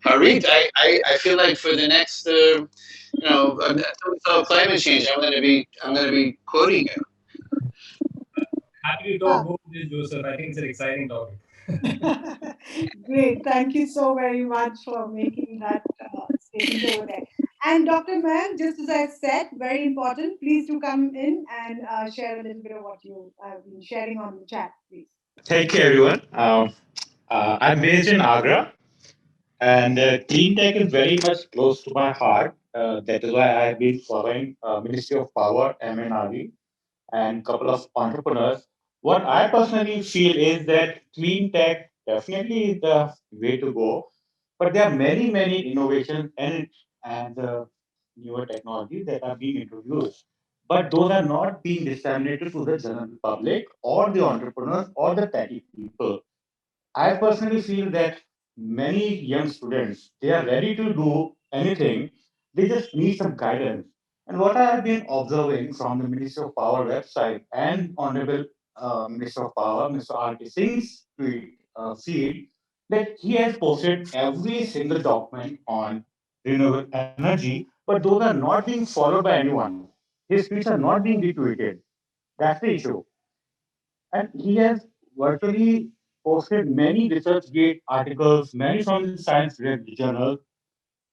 But Harit, I feel like for the next, until we solve climate change, I'm going to be quoting you. Happy to talk more to this, Joseph. I think it's an exciting topic. Great. Thank you so very much for making that statement over there. And Dr. Mann, just as I said, very important, please do come in and share a little bit of what you have been sharing on the chat, please. Thank you, everyone. I'm based in Agra, and clean tech is very much close to my heart. That is why I've been following Ministry of Power, MNRE, and couple of entrepreneurs. What I personally feel is that clean tech definitely is the way to go, but there are many, many innovations and newer technologies that are being introduced, but those are not being disseminated to the general public or the entrepreneurs or the techie people. I personally feel that many young students, they are ready to do anything. They just need some guidance. And what I have been observing from the Ministry of Power website and Honorable Minister of Power, Mr. R.K. Singh's tweet feed, that he has posted every single document on renewable energy, but those are not being followed by anyone. His tweets are not being retweeted. That's the issue. And he has virtually posted many ResearchGate articles, many from the science journal,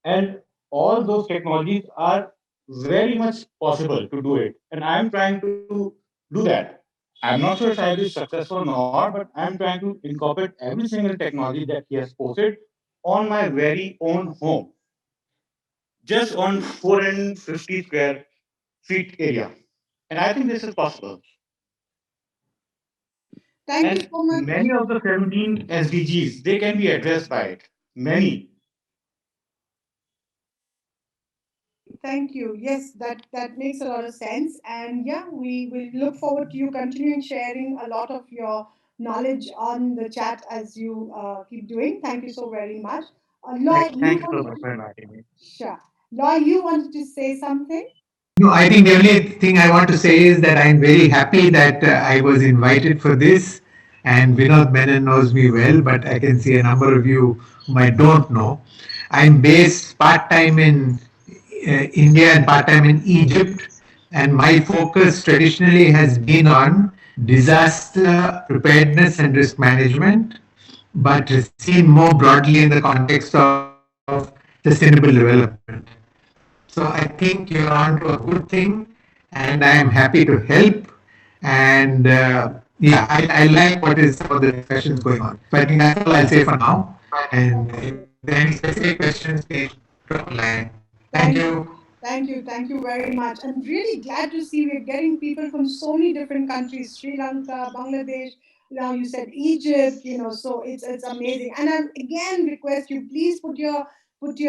and all those technologies are very much possible to do it. And I'm trying to do that. I'm not sure if I'll be successful or not, but I'm trying to incorporate every single technology that he has posted on my very own home, just on 450 square feet area. And I think this is possible. Thank you And so much. many of the 17 SDGs, they can be addressed by it. Many. Thank you. Yes, that makes a lot of sense. And yeah, we will look forward to you continuing sharing a lot of your knowledge on the chat as you keep doing. Thank you so very much. Loy, you Thank you so wanted much to, for inviting me. sure. Loy, you wanted to say something? No, I think the only thing I want to say is that I'm very happy that I was invited for this. And Vinod Menon knows me well, but I can see a number of you whom I don't know. I'm based part time in India and part time in Egypt. And my focus traditionally has been on disaster preparedness and risk management, but seen more broadly in the context of sustainable development. So I think you're on to a good thing, and I am happy to help. And yeah, I like what is some of the discussions going on. So I think that's all I'll say for now. And if there are any specific questions, please drop a line. Thank you. Thank you very much. I'm really glad to see we're getting people from so many different countries, Sri Lanka, Bangladesh. Now you said Egypt, so it's amazing. And I again request you, please put your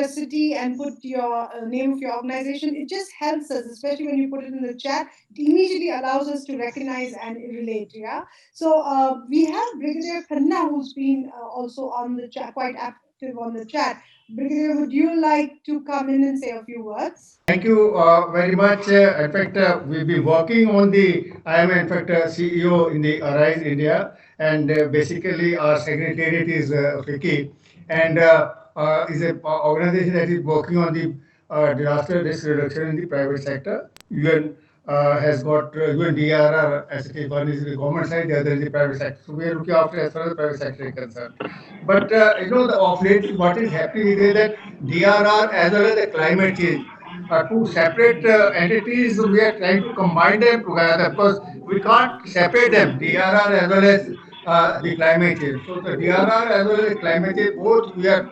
city and put your name of your organization. It just helps us, especially when you put it in the chat. It immediately allows us to recognize and relate. Yeah. So we have Brigadier Khanna, who's been also on the chat, quite active on the chat. Brigadier, would you like to come in and say a few words? Thank you very much. In fact, we've been working on the, I am in fact CEO in the Arise India, and basically our secretariat is FICCI, and is an organization that is working on the disaster risk reduction in the private sector. UN has got UNDRR as it is, one is the government side, the other is the private sector. So we are looking after as far as the private sector is concerned. But the of late, what is happening is that DRR as well as the climate change are two separate entities. We are trying to combine them together because we can't separate them, DRR as well as the climate change. So the DRR as well as the climate change, both we are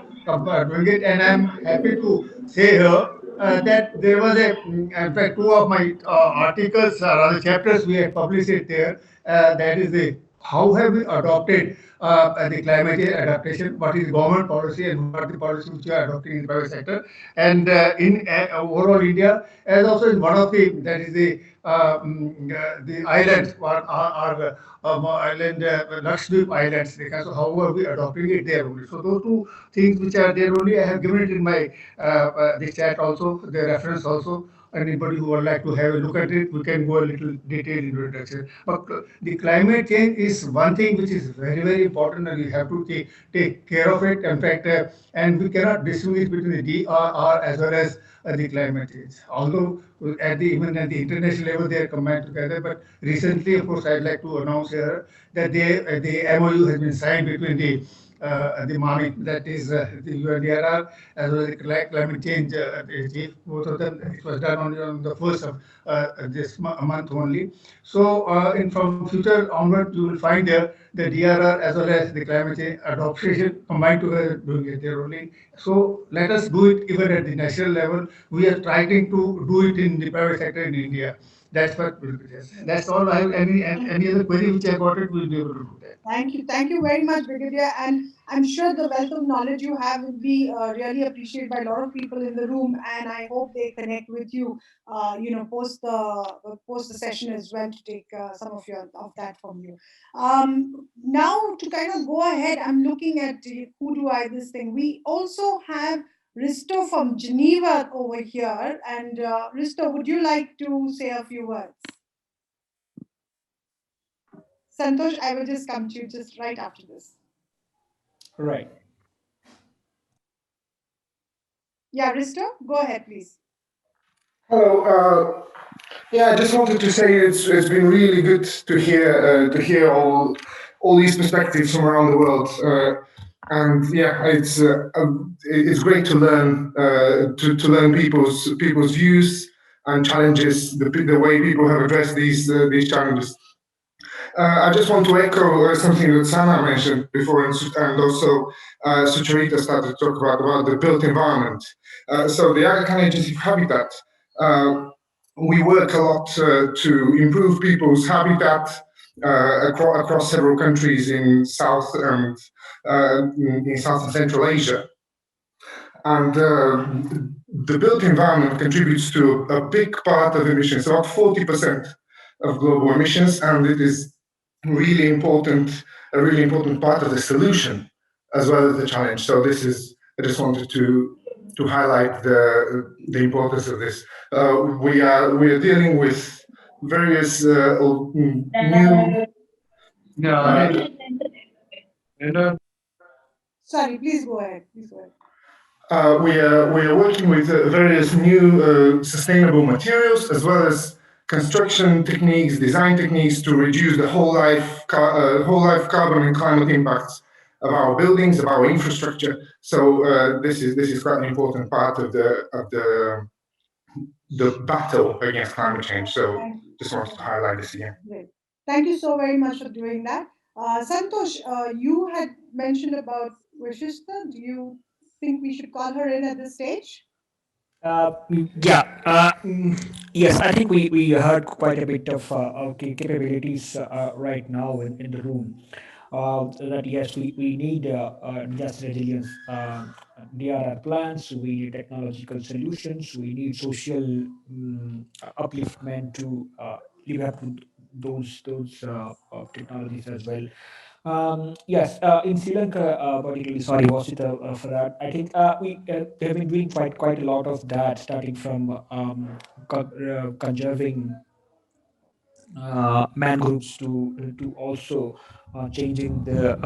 doing it, and I'm happy to say here that there was in fact, two of my articles, rather chapters, we had published it there. That is the how have we adopted the climate change adaptation, what is government policy and what the policy which we are adopting in the private sector. And in overall India, as also in one of that is the islands, island, Lakshadweep Islands. So how are we adopting it there only? So those two things which are there only, I have given it in my the chat also, the reference also. Anybody who would like to have a look at it, we can go a little detailed introduction. But the climate change is one thing which is very, very important, and we have to take care of it. In fact, and we cannot distinguish between the DRR as well as the climate change. Although even at the international level they are combined together, but recently, of course, I'd like to announce here that the MOU has been signed between the MAMI, that is the UNDRR, as well as the climate change chief. Both of them, it was done on the first of this month only. So, in from future onward, you will find there the DRR as well as the climate change adaptation combined together doing it there only. So, let us do it even at the national level. We are trying to do it in the private sector in India. That's what will be there. That's all. I have any other query which I got it, we'll be able to do that. Thank you very much, Brigadier. And I'm sure the wealth of knowledge you have will be really appreciated by a lot of people in the room. And I hope they connect with you, post the session as well to take some of that from you. Now to kind of go ahead, I'm looking at who do I this thing. We also have Risto from Geneva over here. And Risto, would you like to say a few words? Santosh, I will just come to you just right after this. Right. Yeah, Risto, go ahead, please. Hello. Yeah, I just wanted to say it's been really good to hear all these perspectives from around the world. And yeah, it's great to learn to learn people's views and challenges, the way people have addressed these challenges. I just want to echo something that Sana mentioned before, and also Sucharita started to talk about the built environment. So the Aga Khan Agency for Habitat, we work a lot to improve people's habitat across several countries in South in South and Central Asia. And the built environment contributes to a big part of emissions, about 40% of global emissions, and it is really important, a really important part of the solution as well as the challenge. So this is, I just wanted to highlight the importance of this. We are dealing with various new. Sorry, please go ahead. Please go ahead. We are working with various new sustainable materials as well as construction techniques, design techniques to reduce the whole life carbon and climate impacts of our buildings, of our infrastructure. So this is quite an important part of the battle against climate change. So just wanted to highlight this again. Great. Thank you so very much for doing that. Santosh, you had mentioned about Vishista. Do you think we should call her in at this stage? Yeah. Yes, I think we heard quite a bit of capabilities right now in the room. That yes, we need just resilience. DRR plans, we need technological solutions, we need social upliftment to live up to those technologies as well. Yes, in Sri Lanka, particularly, sorry, Wasita, for that. I think we have been doing quite a lot of that, starting from conserving mangroves to also changing the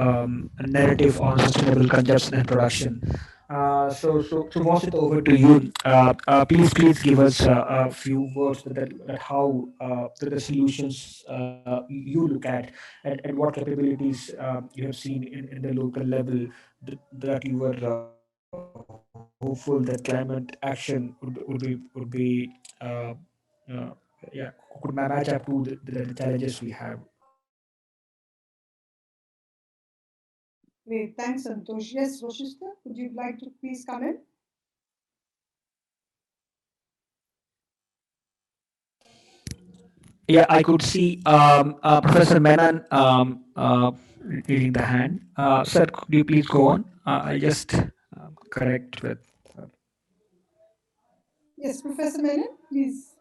narrative on sustainable consumption and production. So was it over to you? Please give us a few words that how the solutions you look at and what capabilities you have seen in the local level that you were hopeful that climate action would be uh, yeah, could match up to the challenges we have. Great, thanks, Santosh. Yes, Roshista, would you like to please come in? Yeah, I could see Professor Menon raising the hand. Sir, could you please go on? I'll just correct with. Yes, Professor Menon, please.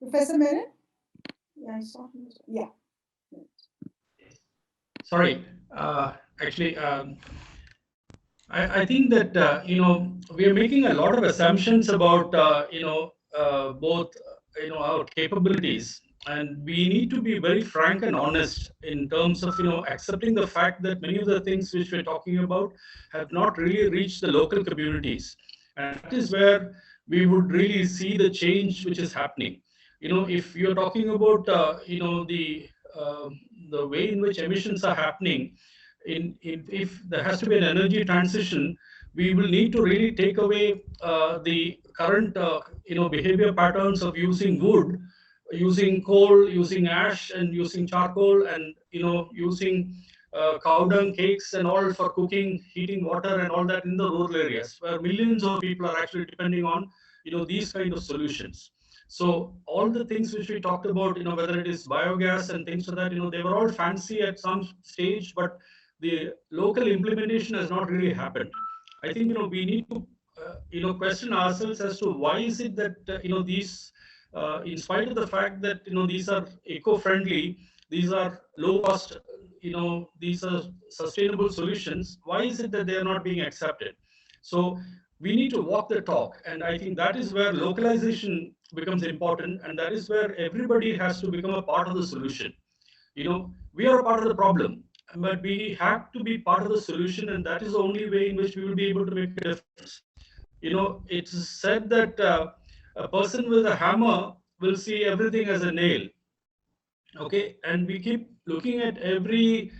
Professor Menon? Yeah, I saw him. Yeah. Sorry. Actually, I think that we are making a lot of assumptions about both our capabilities, and we need to be very frank and honest in terms of accepting the fact that many of the things which we're talking about have not really reached the local communities, and that is where we would really see the change which is happening. If you're talking about uh, the way in which emissions are happening, if there has to be an energy transition, we will need to really take away the current behavior patterns of using wood, using coal, using ash, and using charcoal, and using cow dung cakes and all for cooking, heating water, and all that in the rural areas where millions of people are actually depending on these kind of solutions. So all the things which we talked about, whether it is biogas and things like that, they were all fancy at some stage, but the local implementation has not really happened. I think we need to question ourselves as to why is it that these in spite of the fact that these are eco-friendly, these are low cost, these are sustainable solutions, why is it that they are not being accepted? So we need to walk the talk, and I think that is where localization becomes important, and that is where everybody has to become a part of the solution. We are a part of the problem, but we have to be part of the solution, and that is the only way in which we will be able to make a difference. It's said that a person with a hammer will see everything as a nail. Okay, and we keep looking at every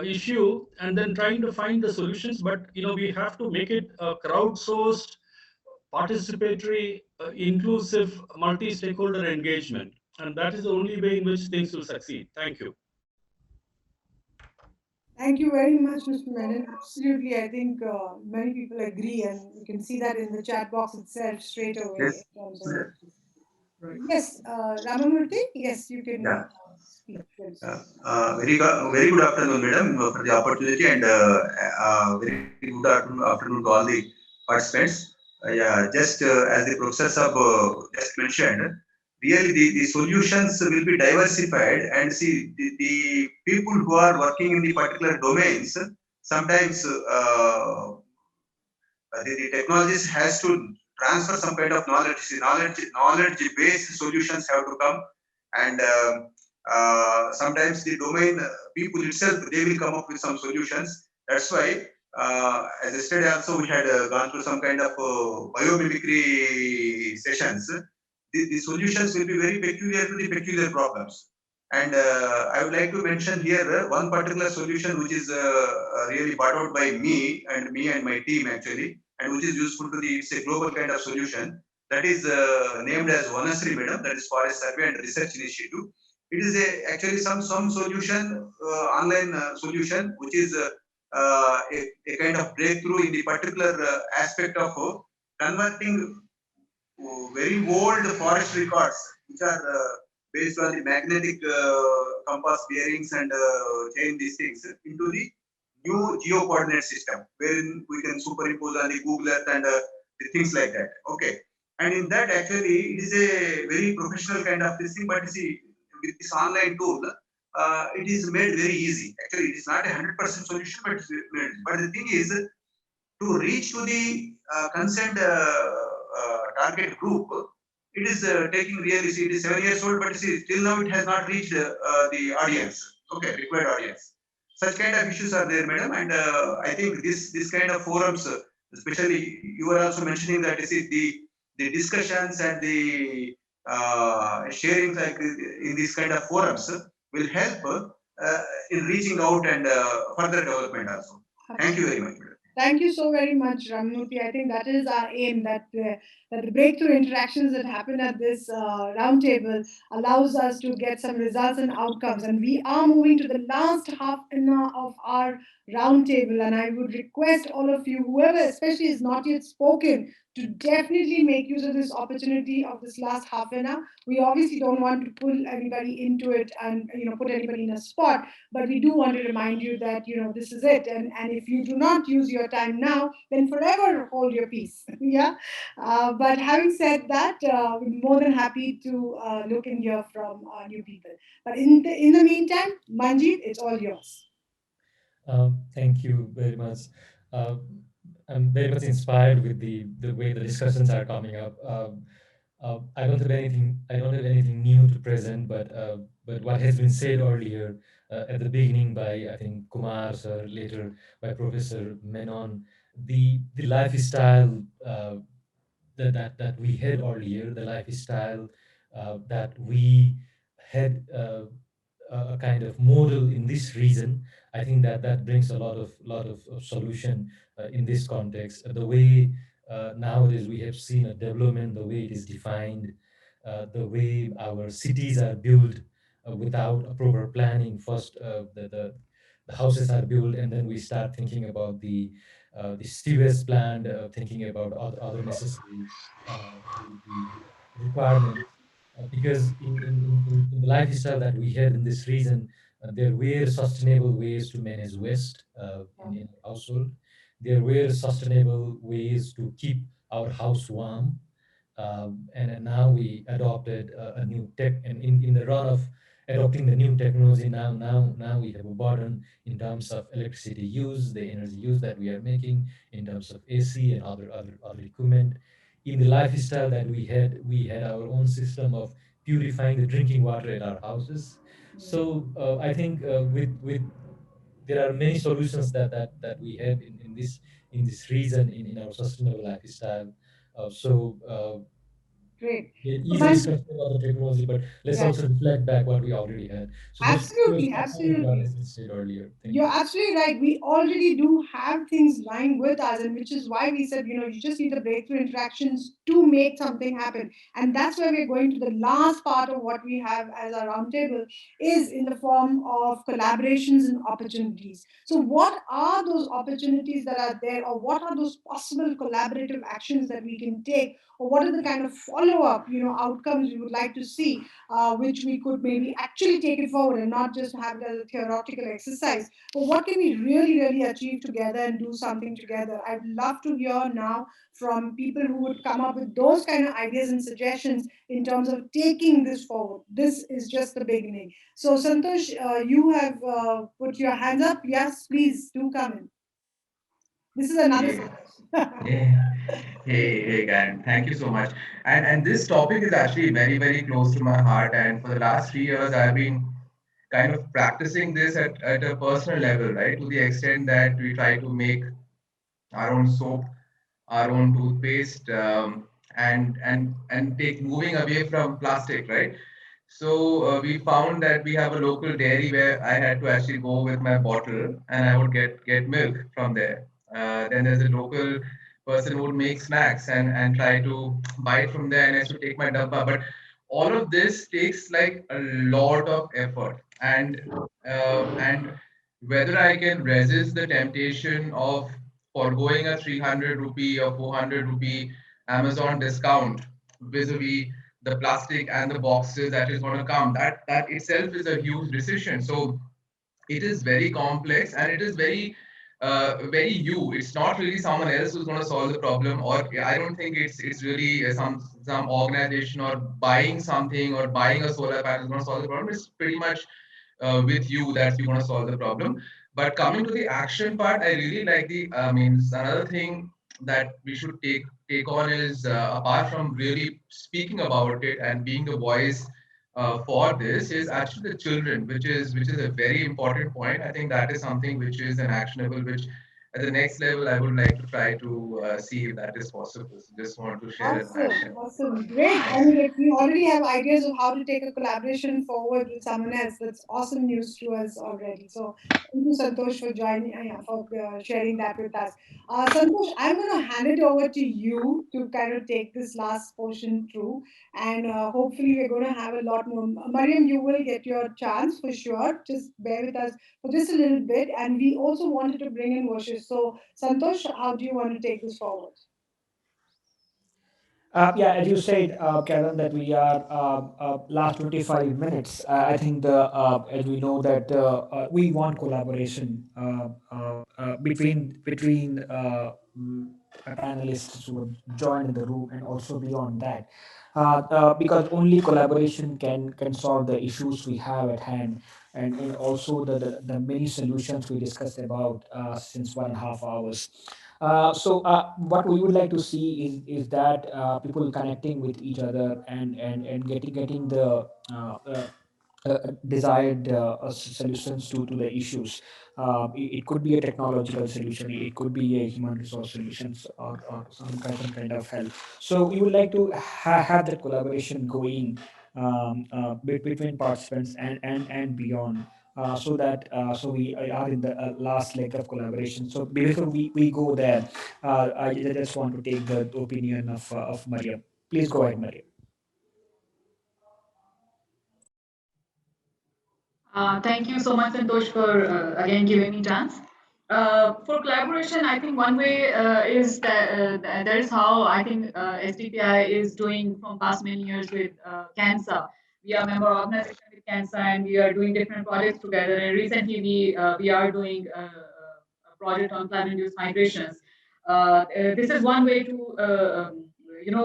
issue and then trying to find the solutions, but we have to make it a crowdsourced, participatory, inclusive, multi-stakeholder engagement, and that is the only way in which things will succeed. Thank you. Thank you very much, Mr. Menon. Absolutely, I think many people agree, and you can see that in the chat box itself straight away Yes. in terms of. Right. Yes, Ramamurthy, yes, you can Yeah. speak. Please. Very good afternoon, madam, for the opportunity, and very good afternoon to all the participants. Yeah, just as the professors have just mentioned, really the solutions will be diversified, and see the people who are working in the particular domains sometimes the technologies has to transfer some kind of knowledge. See, knowledge based solutions have to come, and sometimes the domain people itself, they will come up with some solutions. That's why as yesterday also we had gone through some kind of biomimicry sessions. The solutions will be very peculiar to the peculiar problems. And I would like to mention here one particular solution which is really brought out by me and my team actually, and which is useful to the, it's a global kind of solution that is named as Vanasri Madam, that is Forest Survey and Research Initiative. It is actually some solution, online solution, which is a kind of breakthrough in the particular aspect of converting very old forest records, which are based on the magnetic compass bearings and chain these things into the new geo coordinate system, wherein we can superimpose on the Google Earth and the things like that. Okay, and in that actually it is a very professional kind of this thing, but you see with this online tool. It is made very easy. Actually, it is not a 100% solution, but it's made. But the thing is, to reach to the consent target group, it is taking really, see, it is 7 years old, but see, till now it has not reached the audience, okay, required audience. Such kind of issues are there, madam, and I think this kind of forums, especially you were also mentioning that you see the discussions and the sharing like in these kind of forums will help in reaching out and further development also. Thank you very much, madam. Thank you so very much, Ramurthy. I think that is our aim, that the breakthrough interactions that happen at this roundtable allows us to get some results and outcomes. And we are moving to the last half an hour of our roundtable. And I would request all of you, whoever especially is not yet spoken, to definitely make use of this opportunity of this last half an hour. We obviously don't want to pull anybody into it and put anybody in a spot, but we do want to remind you that this is it, and if you do not use your time now, then forever hold your peace. Yeah. But having said that, we're more than happy to look and hear from new people. But in the meantime, Manjeet, it's all yours. Thank you very much. Uh, I'm very much inspired with the way the discussions are coming up. I don't have anything. I don't have anything new to present, but what has been said earlier at the beginning by I think Kumar sir, later by Professor Menon, the lifestyle that we had earlier, the lifestyle that we had. A kind of model in this region. I think that brings a lot of solution in this context. The way nowadays we have seen a development, the way it is defined, the way our cities are built without a proper planning. First, the houses are built, and then we start thinking about the sewage plant, thinking about other necessary the requirements because in the lifestyle that we had in this region, there were sustainable ways to manage waste in our household. There were sustainable ways to keep our house warm. And now we adopted a new tech, and in the run of adopting the new technology, now we have a burden in terms of electricity use, the energy use that we are making in terms of AC and other equipment. In the lifestyle that we had our own system of purifying the drinking water at our houses. So I think with there are many solutions that we have in this region in our sustainable lifestyle. So Great. it So is a Manjeet, discussion about the technology, but let's right. also reflect back what we already had. So just Absolutely, supplement what absolutely. has been said earlier. Thank You're you. absolutely right. We already do have things lying with us, and which is why we said, you just need the breakthrough interactions to make something happen. And that's why we're going to the last part of what we have as our roundtable is in the form of collaborations and opportunities. So, what are those opportunities that are there, or what are those possible collaborative actions that we can take, or what are the kind of follow-up, outcomes we would like to see, which we could maybe actually take it forward and not just have it as a theoretical exercise, but what can we really, really achieve together and do something together? I'd love to hear now from people who would come up with those kind of ideas and suggestions in terms of taking this forward. This is just the beginning. So, Santosh, you have put your hands up. Yes, please do come in. This is another Yeah. Santosh. Hey, hey, Karen. Thank you so much. And this topic is actually very, very close to my heart. And for the last 3 years, I've been kind of practicing this at a personal level, right? To the extent that we try to make our own soap, our own toothpaste, and take moving away from plastic, right? So we found that we have a local dairy where I had to actually go with my bottle and I would get milk from there. Then there's a local person who would make snacks and try to buy it from there, and I used to take my dabba. But all of this takes like a lot of effort, and whether I can resist the temptation of foregoing a 300 rupee or 400 rupee Amazon discount vis-a-vis the plastic and the boxes that is going to come, that itself is a huge decision. So it is very complex, and it is very you. It's not really someone else who's going to solve the problem, or I don't think it's really some organization or buying something or buying a solar panel is going to solve the problem. It's pretty much with you that you're going to solve the problem. But coming to the action part, I really like the another thing that we should take on is, apart from really speaking about it and being the voice for this, is actually the children, which is a very important point. I think that is something which is an actionable, which at the next level I would like to try to see if that is possible. So just want to share a Awesome, passion. awesome, great. I mean, if we already have ideas of how to take a collaboration forward with someone else, that's awesome news to us already. So, thank you, Santosh, for joining, for sharing that with us. Santosh, I'm going to hand it over to you to kind of take this last portion through, and hopefully, we're going to have a lot more. Mariam, you will get your chance for sure. Just bear with us for just a little bit, and we also wanted to bring in Washish. So, Santosh, how do you want to take this forward? Yeah, as you said, Karen, that we are last 25 minutes. I think as we know that we want collaboration between panelists who have joined in the room and also beyond that, because only collaboration can solve the issues we have at hand, and also the many solutions we discussed about since 1.5 hours. So what we would like to see is that people connecting with each other and getting the desired solutions to the issues. It could be a technological solution, it could be a human resource solutions, or some kind of help. So we would like to have that collaboration going between participants and beyond. So we are in the last leg of collaboration. So before we go there, I just want to take the opinion of Mariam. Please go ahead, Mariam. Thank you so much, Santosh, for again giving me chance. For collaboration, I think one way is that is how I think SDPI is doing from past many years with cancer. We are a member organization with cancer, and we are doing different projects together. And recently, we are doing a project on climate-induced migrations. This is one way to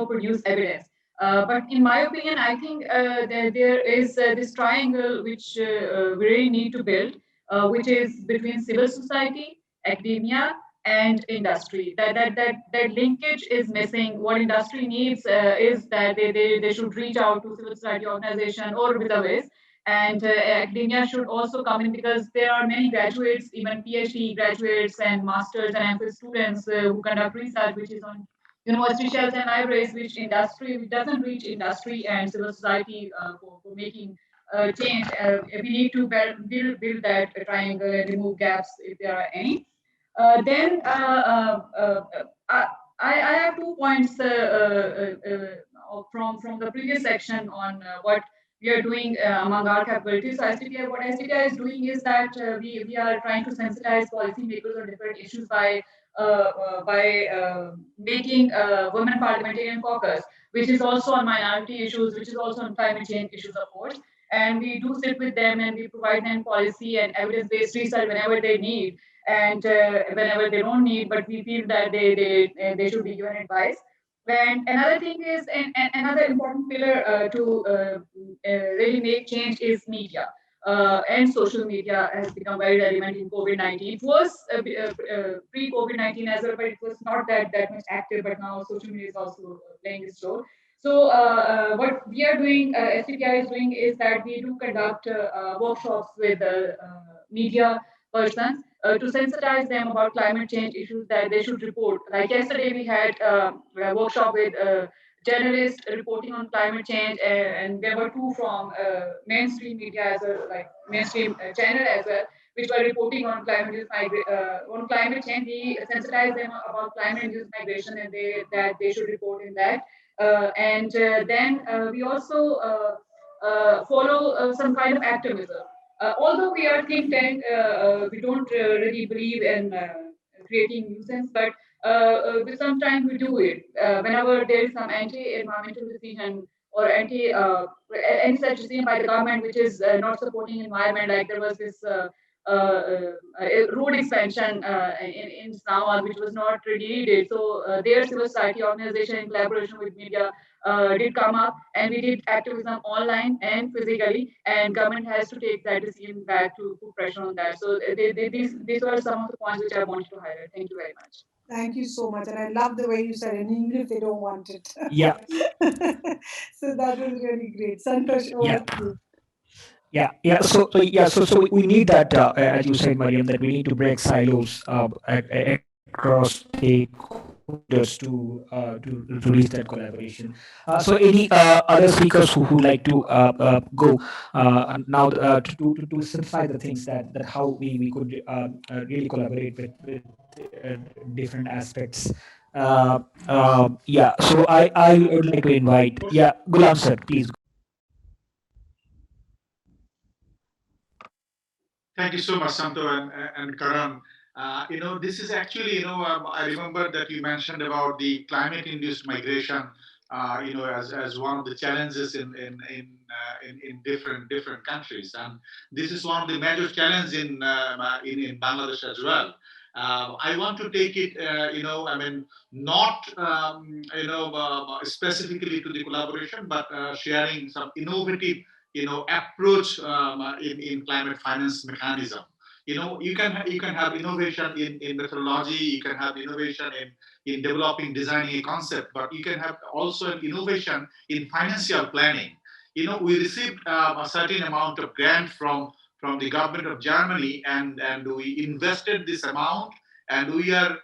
produce evidence. But in my opinion, I think there is this triangle which we really need to build, which is between civil society, academia, and industry. That linkage is missing. What industry needs is that they should reach out to civil society organization or with ways. And academia should also come in because there are many graduates, even PhD graduates and masters and MPhil students who conduct research, which is on university shelves and libraries, which doesn't reach industry and civil society for making change. We need to build that triangle and remove gaps if there are any. Then I, I have 2 points from the previous section on what we are doing among our capabilities. So SDPI, what SDPI is doing is that we are trying to sensitize policymakers on different issues by making women parliamentarian caucus, which is also on minority issues, which is also on climate change issues, of course. And we do sit with them and we provide them policy and evidence-based research whenever they need and whenever they don't need, but we feel that they should be given advice. And another thing is, and another important pillar really make change is media. And social media has become very relevant in COVID-19. It was pre-COVID-19 as well, but it was not that much active. But now social media is also playing its role. So what we are doing, STPI is doing, is that we do conduct workshops with media persons to sensitize them about climate change issues that they should report. Like yesterday, we had a workshop with journalists reporting on climate change, and there were two from mainstream media as well, like mainstream channel as well, which were reporting on on climate change. We sensitize them about climate-induced migration, and they should report in that. and then we also follow some kind of activism. Although we are think tank, we don't really believe in creating nuisance, but sometimes we do it. Whenever there is some anti-environmental decision or any such decision by the government which is not supporting environment, like there was this road expansion in Islamabad, which was not really needed. So their civil society organization in collaboration with media did come up, and we did activism online and physically, and government has to take that decision back to put pressure on that. So these were some of the points which I wanted to highlight. Thank you very much. Thank you so much. And I love the way you said, and even if they don't want it. Yeah, So that was really great. Santosh, over yeah. to you. We need that, as you said, Mariam, that we need to break silos across stakeholders to reach that collaboration. So any other speakers who like to go now to simplify the things that how we could really collaborate with different aspects. So I would like to invite, Gulam sir, please. Thank you so much, Santo and Karan. This is actually, I remember that you mentioned about the climate-induced migration, as one of the challenges in different countries, and this is one of the major challenges in Bangladesh as well. I want to take it, not specifically to the collaboration, but sharing some innovative approach in climate finance mechanism. You can have innovation in methodology, you can have innovation in developing, designing a concept, but you can have also an innovation in financial planning. We received a certain amount of grant from the government of Germany, and we invested this amount, and we are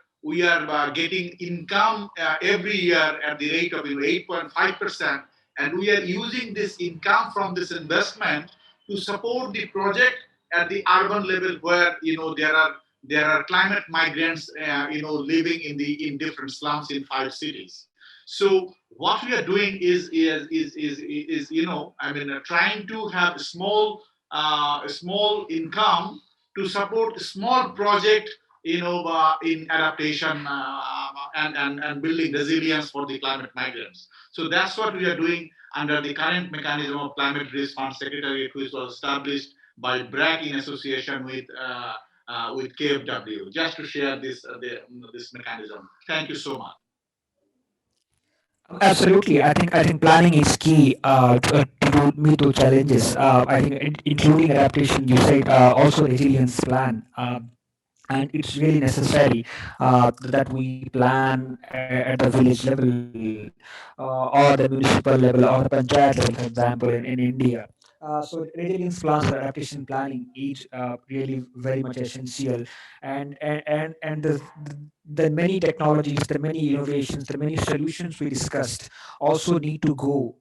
getting income every year at the rate of 8.5%, and we are using this income from this investment to support the project at the urban level, where there are climate migrants living in different slums in 5 cities. So what we are doing is trying to have a small income to support a small project in adaptation, and building resilience for the climate migrants. So that's what we are doing under the current mechanism of Climate Risk Fund Secretariat, which was established by BRAC in association with KFW, just to share this mechanism. Thank you so much. Absolutely, I think planning is key to meet those challenges. I think including adaptation. You said also resilience plan. And it's really necessary that we plan at the village level or the municipal level or the panchayat level, for example, in India. So resilience plans or adaptation planning is really very much essential, and the many technologies, the many innovations, the many solutions we discussed also need to go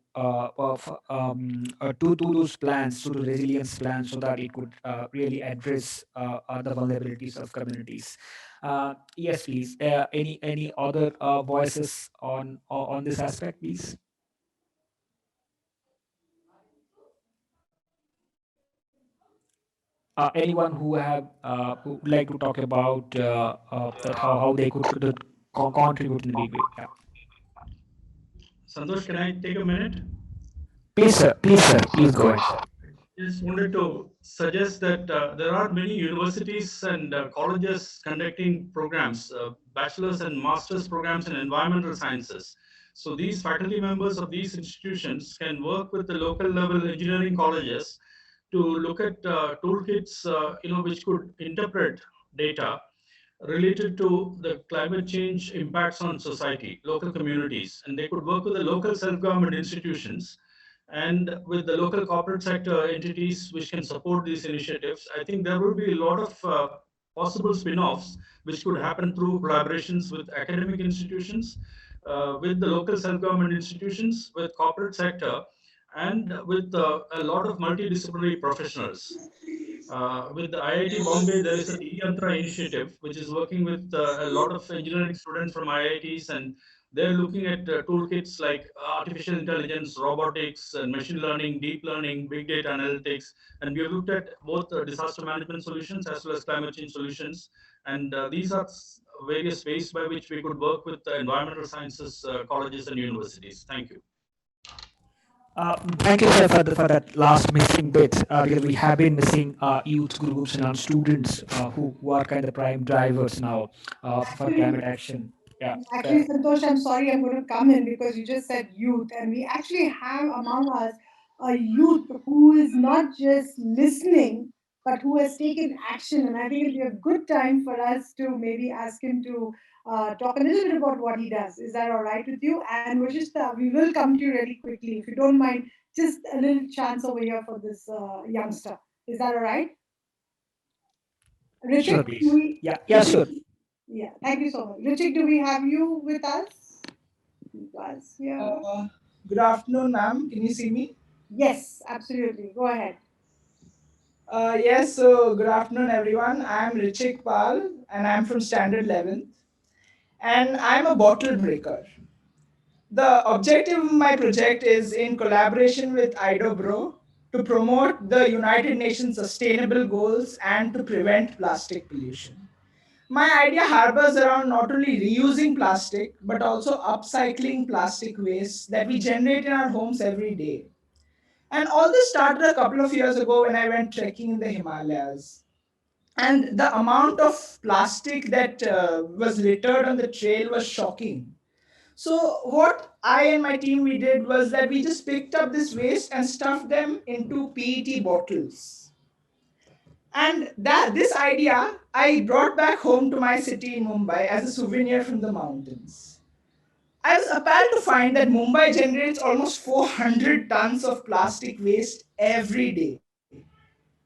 to those plans, to the resilience plans, so that it could really address the vulnerabilities of communities. Yes, please. Any other voices on this aspect, please? Anyone who would like to talk about that how they could contribute in a big way? Yeah. Santosh, can I take a minute? Please, sir. Please, sir. Please go ahead. Just wanted to suggest that there are many universities and colleges conducting programs, bachelor's and master's programs in environmental sciences. So these faculty members of these institutions can work with the local level engineering colleges to look at toolkits, which could interpret data related to the climate change impacts on society, local communities, and they could work with the local self-government institutions and with the local corporate sector entities which can support these initiatives. I think there will be a lot of possible spin-offs which could happen through collaborations with academic institutions, with the local self-government institutions, with corporate sector, and with a lot of multidisciplinary professionals. With the IIT Bombay, there is a Yantra initiative, which is working with a lot of engineering students from IITs and They're looking at toolkits like artificial intelligence, robotics, and machine learning, deep learning, big data analytics. And we have looked at both disaster management solutions as well as climate change solutions. And these are various ways by which we could work with environmental sciences colleges and universities. Thank you. Thank you, sir, for that last missing bit. Because we have been missing youth groups and students who are kind of prime drivers now for climate Actually, action. Yeah. Santosh, I'm sorry, I'm going to come in because you just said youth, and we actually have among us a youth who is not just listening, but who has taken action. And I think it'll be a good time for us to maybe ask him to talk a little bit about what he does. Is that all right with you? And Vashishta, we will come to you really quickly. If you don't mind, just a little chance over here for this youngster. Is that all right? Sure, Richard, do please. we? Yeah, yeah, sure. Yeah, thank you so much. Richard, do we have you with us? Was here. Good afternoon, ma'am. Can you see me? Yes, absolutely. Go ahead. Yes, so good afternoon, everyone. I'm Richik Pal, and I'm from Standard 11th, and I'm a bottle breaker. The objective of my project is in collaboration with IDOBRO to promote the United Nations Sustainable Goals and to prevent plastic pollution. My idea harbors around not only reusing plastic, but also upcycling plastic waste that we generate in our homes every day. And all this started a couple of years ago when I went trekking in the Himalayas. And the amount of plastic that was littered on the trail was shocking. So what I and my team we did was that we just picked up this waste and stuffed them into PET bottles. And that this idea I brought back home to my city in Mumbai as a souvenir from the mountains. I was appalled to find that Mumbai generates almost 400 tons of plastic waste every day,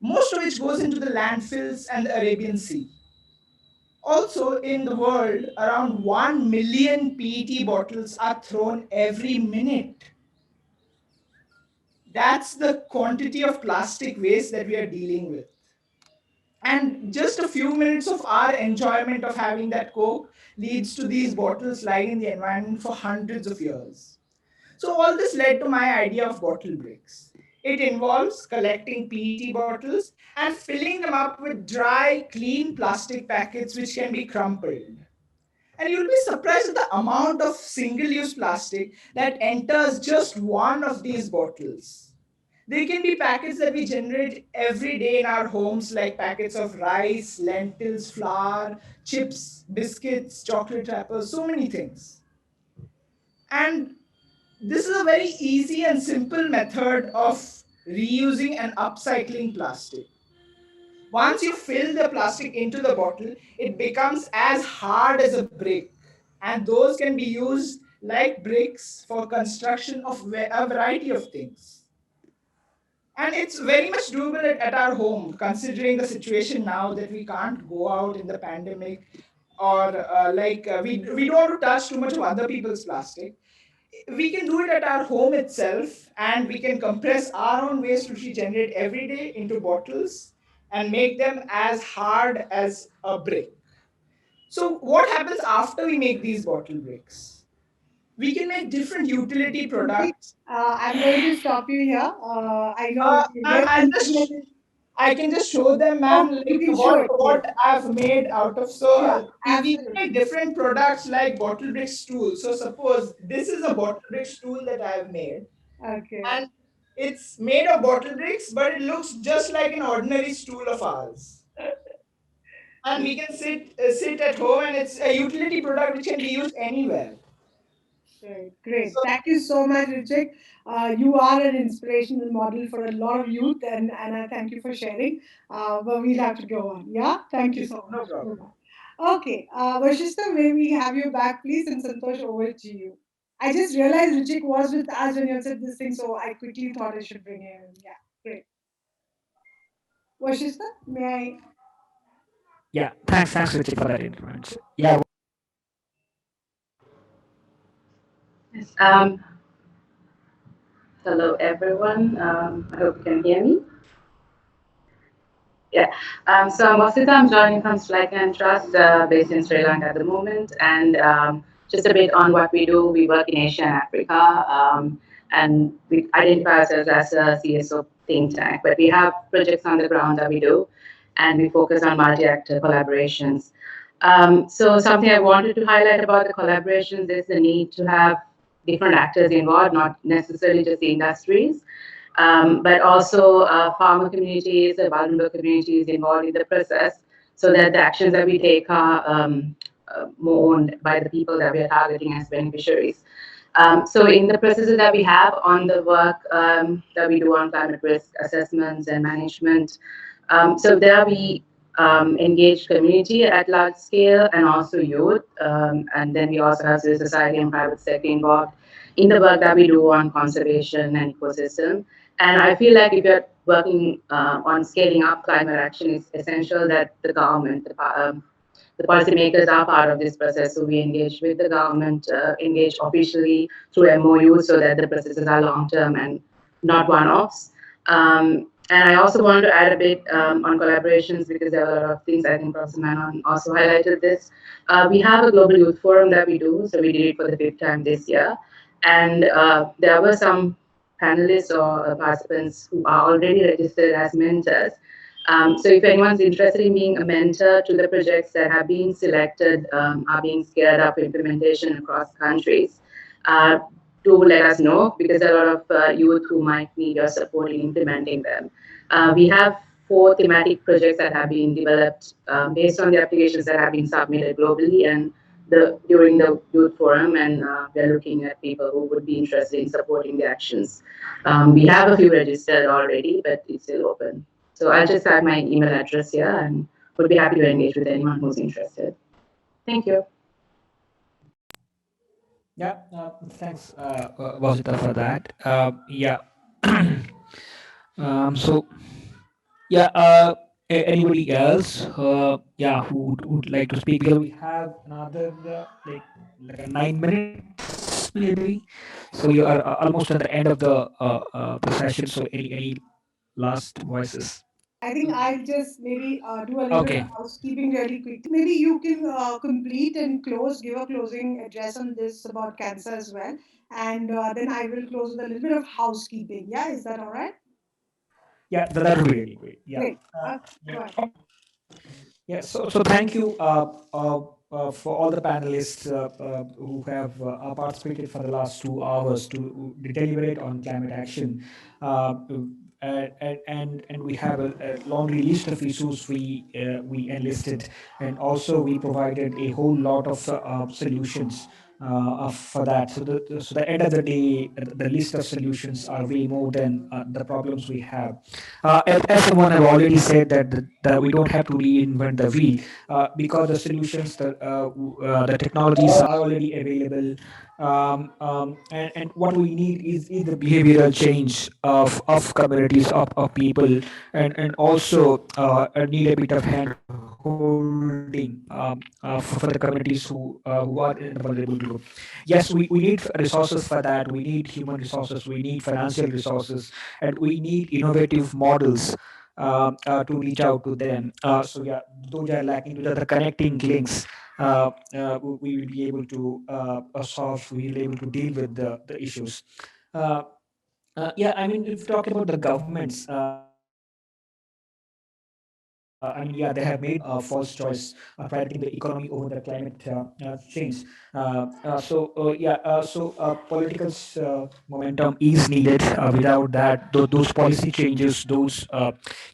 most of which goes into the landfills and the Arabian Sea. Also, in the world, around 1 million PET bottles are thrown every minute. That's the quantity of plastic waste that we are dealing with. And just a few minutes of our enjoyment of having that Coke leads to these bottles lying in the environment for hundreds of years. So all this led to my idea of bottle breaks. It involves collecting PET bottles and filling them up with dry, clean plastic packets which can be crumpled. And you'll be surprised at the amount of single-use plastic that enters just one of these bottles. They can be packets that we generate every day in our homes, like packets of rice, lentils, flour, chips, biscuits, chocolate wrappers, so many things. And this is a very easy and simple method of reusing and upcycling plastic. Once you fill the plastic into the bottle, it becomes as hard as a brick. And those can be used like bricks for construction of a variety of things. And it's very much doable at our home, considering the situation now that we can't go out in the pandemic or we don't want to touch too much of other people's plastic. We can do it at our home itself, and we can compress our own waste which we generate every day into bottles and make them as hard as a brick. So what happens after we make these bottle bricks? We can make different utility Richard, products. I'm going to stop you here. I know Ma'am, we're I can just show them, Oh, ma'am, you like can show it. what I've made out of. So Sure, we can make absolutely. different products like bottle brick stool. So suppose this is a bottle brick stool that I've made, Okay. and it's made of bottle bricks, but it looks just like an ordinary stool of ours. And we can sit at home, and it's a utility product which can be used anywhere. Great, great. Thank you so much, Richard. You are an inspirational model for a lot of youth, and I thank you for sharing. But we'll have to go on. Yeah, thank you so No much. problem. Bye-bye. Okay, Vashista, may we have you back, please? And Santosh, over to you. I just realized Richard was with us when you said this thing, so I quickly thought I should bring him in. Yeah, great. Vashista, may I? Yeah, thanks, Richard, for that intervention. Yeah. Yes. Hello, everyone. I hope you can hear me. Yeah. So I'm Wasita. I'm joining from Slack and Trust, based in Sri Lanka at the moment. And just a bit on what we do. We work in Asia and Africa, and we identify ourselves as a CSO think tank. But we have projects on the ground that we do, and we focus on multi-actor collaborations. So something I wanted to highlight about the collaborations is the need to have different actors involved, not necessarily just the industries, but also farmer communities, vulnerable communities involved in the process, so that the actions that we take are more owned by the people that we are targeting as beneficiaries. So in the processes that we have on the work that we do on climate risk assessments and management, so there we engage community at large scale and also youth, and then we also have civil society and private sector involved in the work that we do on conservation and ecosystem. And I feel like if you're working on scaling up climate action, it's essential that the government, the policymakers are part of this process. So we engage with the government, engage officially through MOUs so that the processes are long term and not one offs. And I also wanted to add a bit on collaborations because there are a lot of things. I think Professor Manon also highlighted this. We have a global youth forum that we do, so we did it for the fifth time this year. And there were some panelists or participants who are already registered as mentors. So if anyone's interested in being a mentor to the projects that have been selected, are being scaled up for implementation across countries, do let us know because there are a lot of youth who might need your support in implementing them. We have 4 thematic projects that have been developed based on the applications that have been submitted globally and during the youth forum, and we're looking at people who would be interested in supporting the actions. We have a few registered already, but it's still open. So I'll just add my email address here and would be happy to engage with anyone who's interested. Thank you. Yeah, thanks, Vasita, for that. Yeah. So yeah, anybody else? Yeah, who would like to speak? Because we have another like 9 minutes maybe. So you are almost at the end of the session. So any last voices? I think I'll just maybe do a little bit of Okay. housekeeping really quickly. Maybe you can complete and close, give a closing address on this about cancer as well. And then I will close with a little bit of housekeeping. Yeah, is that all right? Yeah, that would be really great. Yeah. Great. Go ahead. Yeah, so thank you for all the panelists who have participated for the last 2 hours to deliberate on climate action. And we have a laundry list of issues we enlisted, and also we provided a whole lot of solutions for that. So the end of the day, the list of solutions are way more than the problems we have. As someone have already said that we don't have to reinvent the wheel because the solutions, the technologies are already available. And what we need is the behavioral change of communities, of people, and also need a bit of hand holding for the communities who are in the vulnerable group. Yes, we need resources for that. We need human resources. We need financial resources, and we need innovative models to reach out to them. So yeah, those are lacking to the connecting links. We will be able to solve. We will be able to deal with the issues. Uh, yeah, I mean, if talking about the governments, I mean, yeah, they have made a false choice prioritizing the economy over the climate change. Political momentum is needed. Without that, those policy changes, those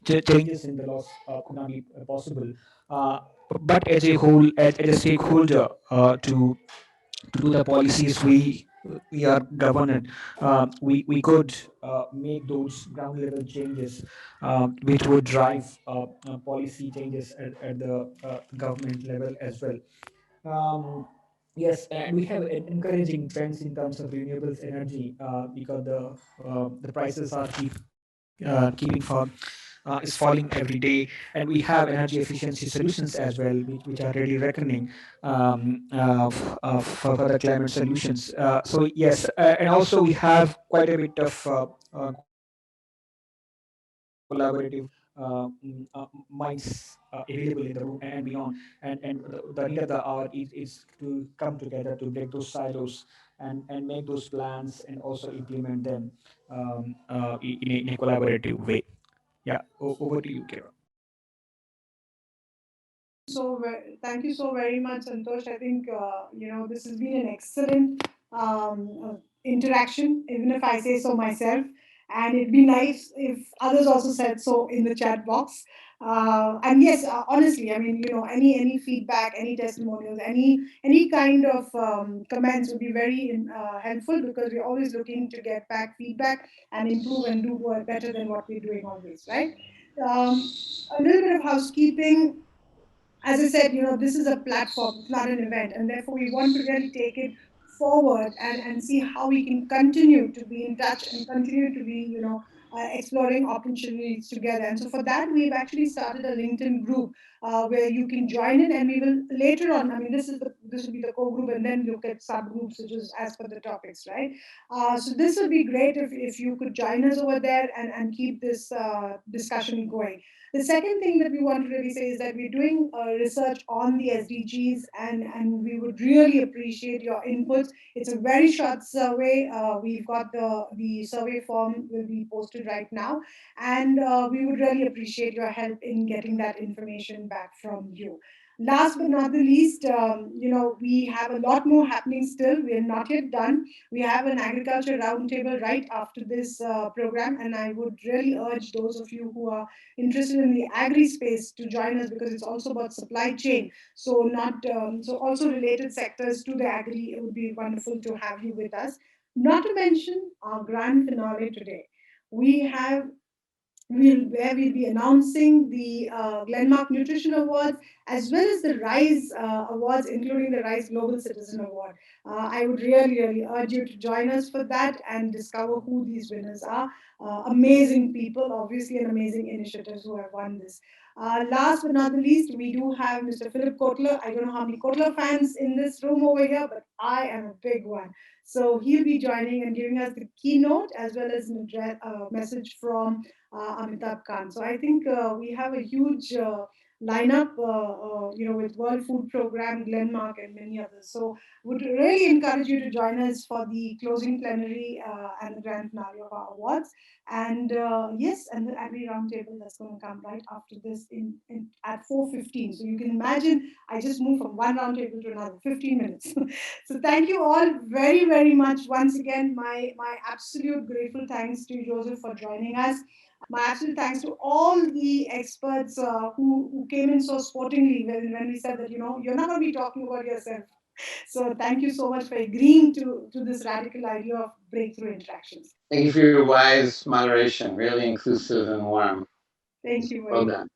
changes in the laws could not be possible. Uh, but as a whole, as a stakeholder, to do the policies we are governed, we could make those ground level changes which would drive policy changes at the government level as well. um, yes, and we have encouraging trends in terms of renewables energy because the prices are keeping for is falling every day, and we have energy efficiency solutions as well, which are really reckoning for the climate solutions. So yes, and also we have quite a bit of collaborative minds available in the room and beyond, and the need of the hour is to come together to break those silos and make those plans and also implement them in a collaborative way. Yeah, over to you, Kira. Thank you so very much, Santosh. I think this has been an excellent interaction, even if I say so myself. And it'd be nice if others also said so in the chat box. And yes, honestly, I mean, any feedback, any testimonials, any kind of comments would be very helpful, because we're always looking to get back feedback and improve and do better than what we're doing always, right? Um, a little bit of housekeeping. As I said, this is a platform, it's not an event, and therefore we want to really take it forward and see how we can continue to be in touch and continue to be, exploring opportunities together. And so for that, we've actually started a LinkedIn group where you can join in, and we will later on. I mean, this will be the core group, and then look at subgroups, which is as per the topics, right? So this would be great if you could join us over there and keep this discussion going. The second thing that we want to really say is that we're doing research on the SDGs, and we would really appreciate your inputs. It's a very short survey. We've got the survey form will be posted right now, and we would really appreciate your help in getting that information back from you. Last but not the least, we have a lot more happening still. We are not yet done. We have an agriculture roundtable right after this program, and I would really urge those of you who are interested in the agri space to join us, because it's also about supply chain. So not so also related sectors to the agri. It would be wonderful to have you with us. Not to mention our grand finale today. We have where we'll be announcing the Glenmark Nutrition Awards, as well as the RISE Awards, including the RISE Global Citizen Award. I would really, really urge you to join us for that and discover who these winners are. Amazing people, obviously, and amazing initiatives who have won this. Last but not the least, we do have Mr. Philip Kotler. I don't know how many Kotler fans in this room over here, but I am a big one. So he'll be joining and giving us the keynote, as well as a message from Amitabh Khan. So I think we have a huge lineup, with World Food Program, Glenmark, and many others. So would really encourage you to join us for the closing plenary and the grand finale of our awards. And yes, and the Agri Roundtable that's going to come right after this at 4:15. So you can imagine, I just moved from one roundtable to another, 15 minutes. So thank you all very, very much. Once again, my absolute grateful thanks to Joseph for joining us. My absolute thanks to all the experts who came in so sportingly when we said that, you're not going to be talking about yourself. So thank you so much for agreeing to this radical idea of breakthrough interactions. Thank you for your wise moderation, really inclusive and warm. Thank you Well very much. done.